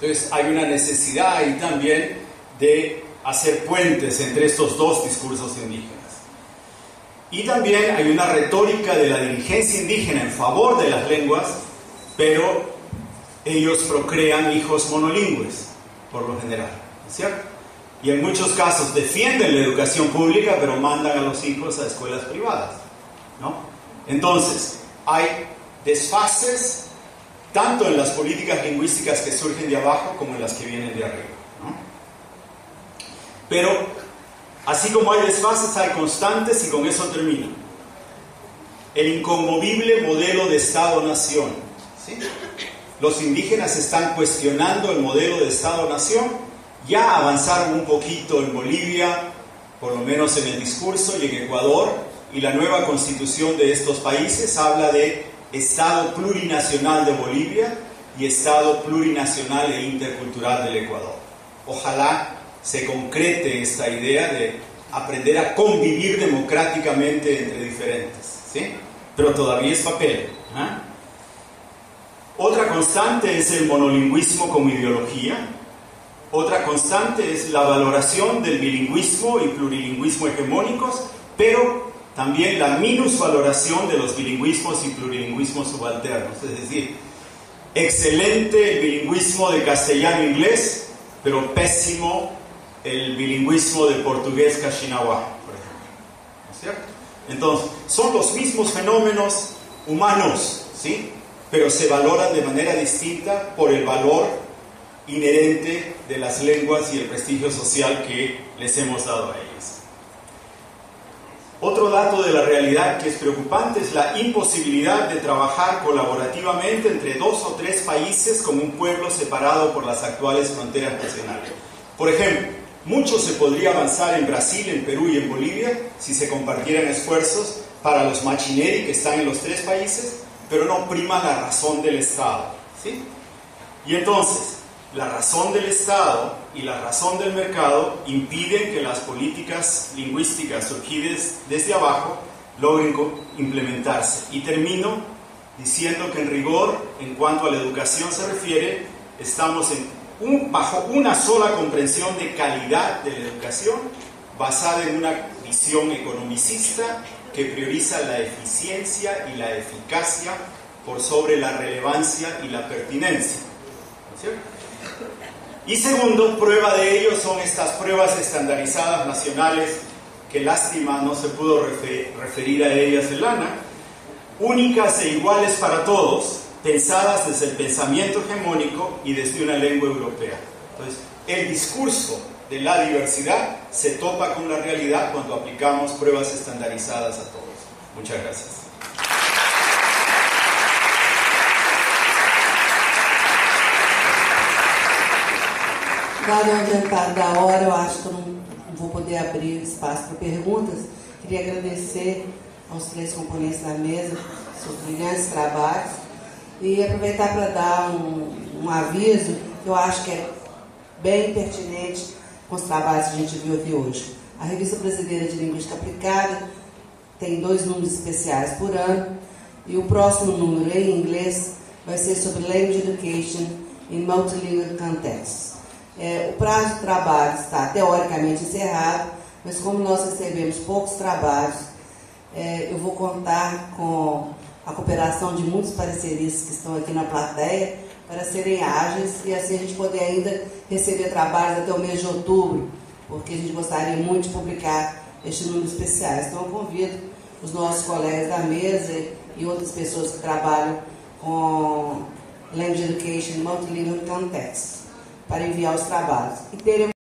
Entonces hay una necesidad ahí también de hacer puentes entre estos dos discursos indígenas. Y también hay una retórica de la dirigencia indígena en favor de las lenguas, pero ellos procrean hijos monolingües, por lo general, ¿cierto? Y en muchos casos defienden la educación pública, pero mandan a los hijos a escuelas privadas, ¿no? Entonces, hay desfases tanto en las políticas lingüísticas que surgen de abajo como en las que vienen de arriba, ¿no? Pero, así como hay desfases, hay constantes, y con eso termino. El inconmovible modelo de Estado-Nación, ¿sí? Los indígenas están cuestionando el modelo de Estado-Nación. Ya avanzaron un poquito en Bolivia, por lo menos en el discurso, y en Ecuador, y la nueva constitución de estos países habla de Estado plurinacional de Bolivia y Estado plurinacional e intercultural del Ecuador. Ojalá se concrete esta idea de aprender a convivir democráticamente entre diferentes, ¿sí? Pero todavía es papel, ¿eh? Otra constante es el monolingüismo como ideología. Otra constante es la valoración del bilingüismo y plurilingüismo hegemónicos, pero también la minusvaloración de los bilingüismos y plurilingüismos subalternos. Es decir, excelente el bilingüismo de castellano-inglés, pero pésimo el bilingüismo de portugués-caxinahuá, por ejemplo, ¿no es cierto? Entonces, son los mismos fenómenos humanos, ¿sí? Pero se valoran de manera distinta por el valor inherente de las lenguas y el prestigio social que les hemos dado a ellas. Otro dato de la realidad que es preocupante es la imposibilidad de trabajar colaborativamente entre 2 o 3 países como un pueblo separado por las actuales fronteras nacionales. Por ejemplo, mucho se podría avanzar en Brasil, en Perú y en Bolivia si se compartieran esfuerzos para los machineri que están en los 3 países, pero no prima la razón del Estado, ¿sí? Y entonces, la razón del Estado y la razón del mercado impiden que las políticas lingüísticas surgidas desde abajo logren implementarse. Y termino diciendo que en rigor, en cuanto a la educación se refiere, estamos bajo una sola comprensión de calidad de la educación, basada en una visión economicista que prioriza la eficiencia y la eficacia por sobre la relevancia y la pertinencia, ¿no es cierto? Y segundo, prueba de ello son estas pruebas estandarizadas nacionales, que lástima no se pudo referir a ellas en Lana, únicas e iguales para todos, pensadas desde el pensamiento hegemónico y desde una lengua europea. Entonces, el discurso de la diversidad se topa con la realidad cuando aplicamos pruebas estandarizadas a todos. Muchas gracias. Dado o adiantado da hora, eu acho que eu não vou poder abrir espaço para perguntas. Queria agradecer aos 3 componentes da mesa seus brilhantes trabalhos e aproveitar para dar um aviso que eu acho que é bem pertinente com os trabalhos que a gente viu aqui hoje. A Revista Brasileira de Linguística Aplicada tem 2 números especiais por ano e o próximo número em inglês vai ser sobre Language Education in Multilingual Contexts. O prazo de trabalho está teoricamente encerrado, mas como nós recebemos poucos trabalhos, eu vou contar com a cooperação de muitos pareceristas que estão aqui na plateia para serem ágeis e assim a gente poder ainda receber trabalhos até o mês de outubro, porque a gente gostaria muito de publicar este número especial. Então eu convido os nossos colegas da mesa e outras pessoas que trabalham com Language Education Multilingual Context, para enviar os trabalhos. E teremos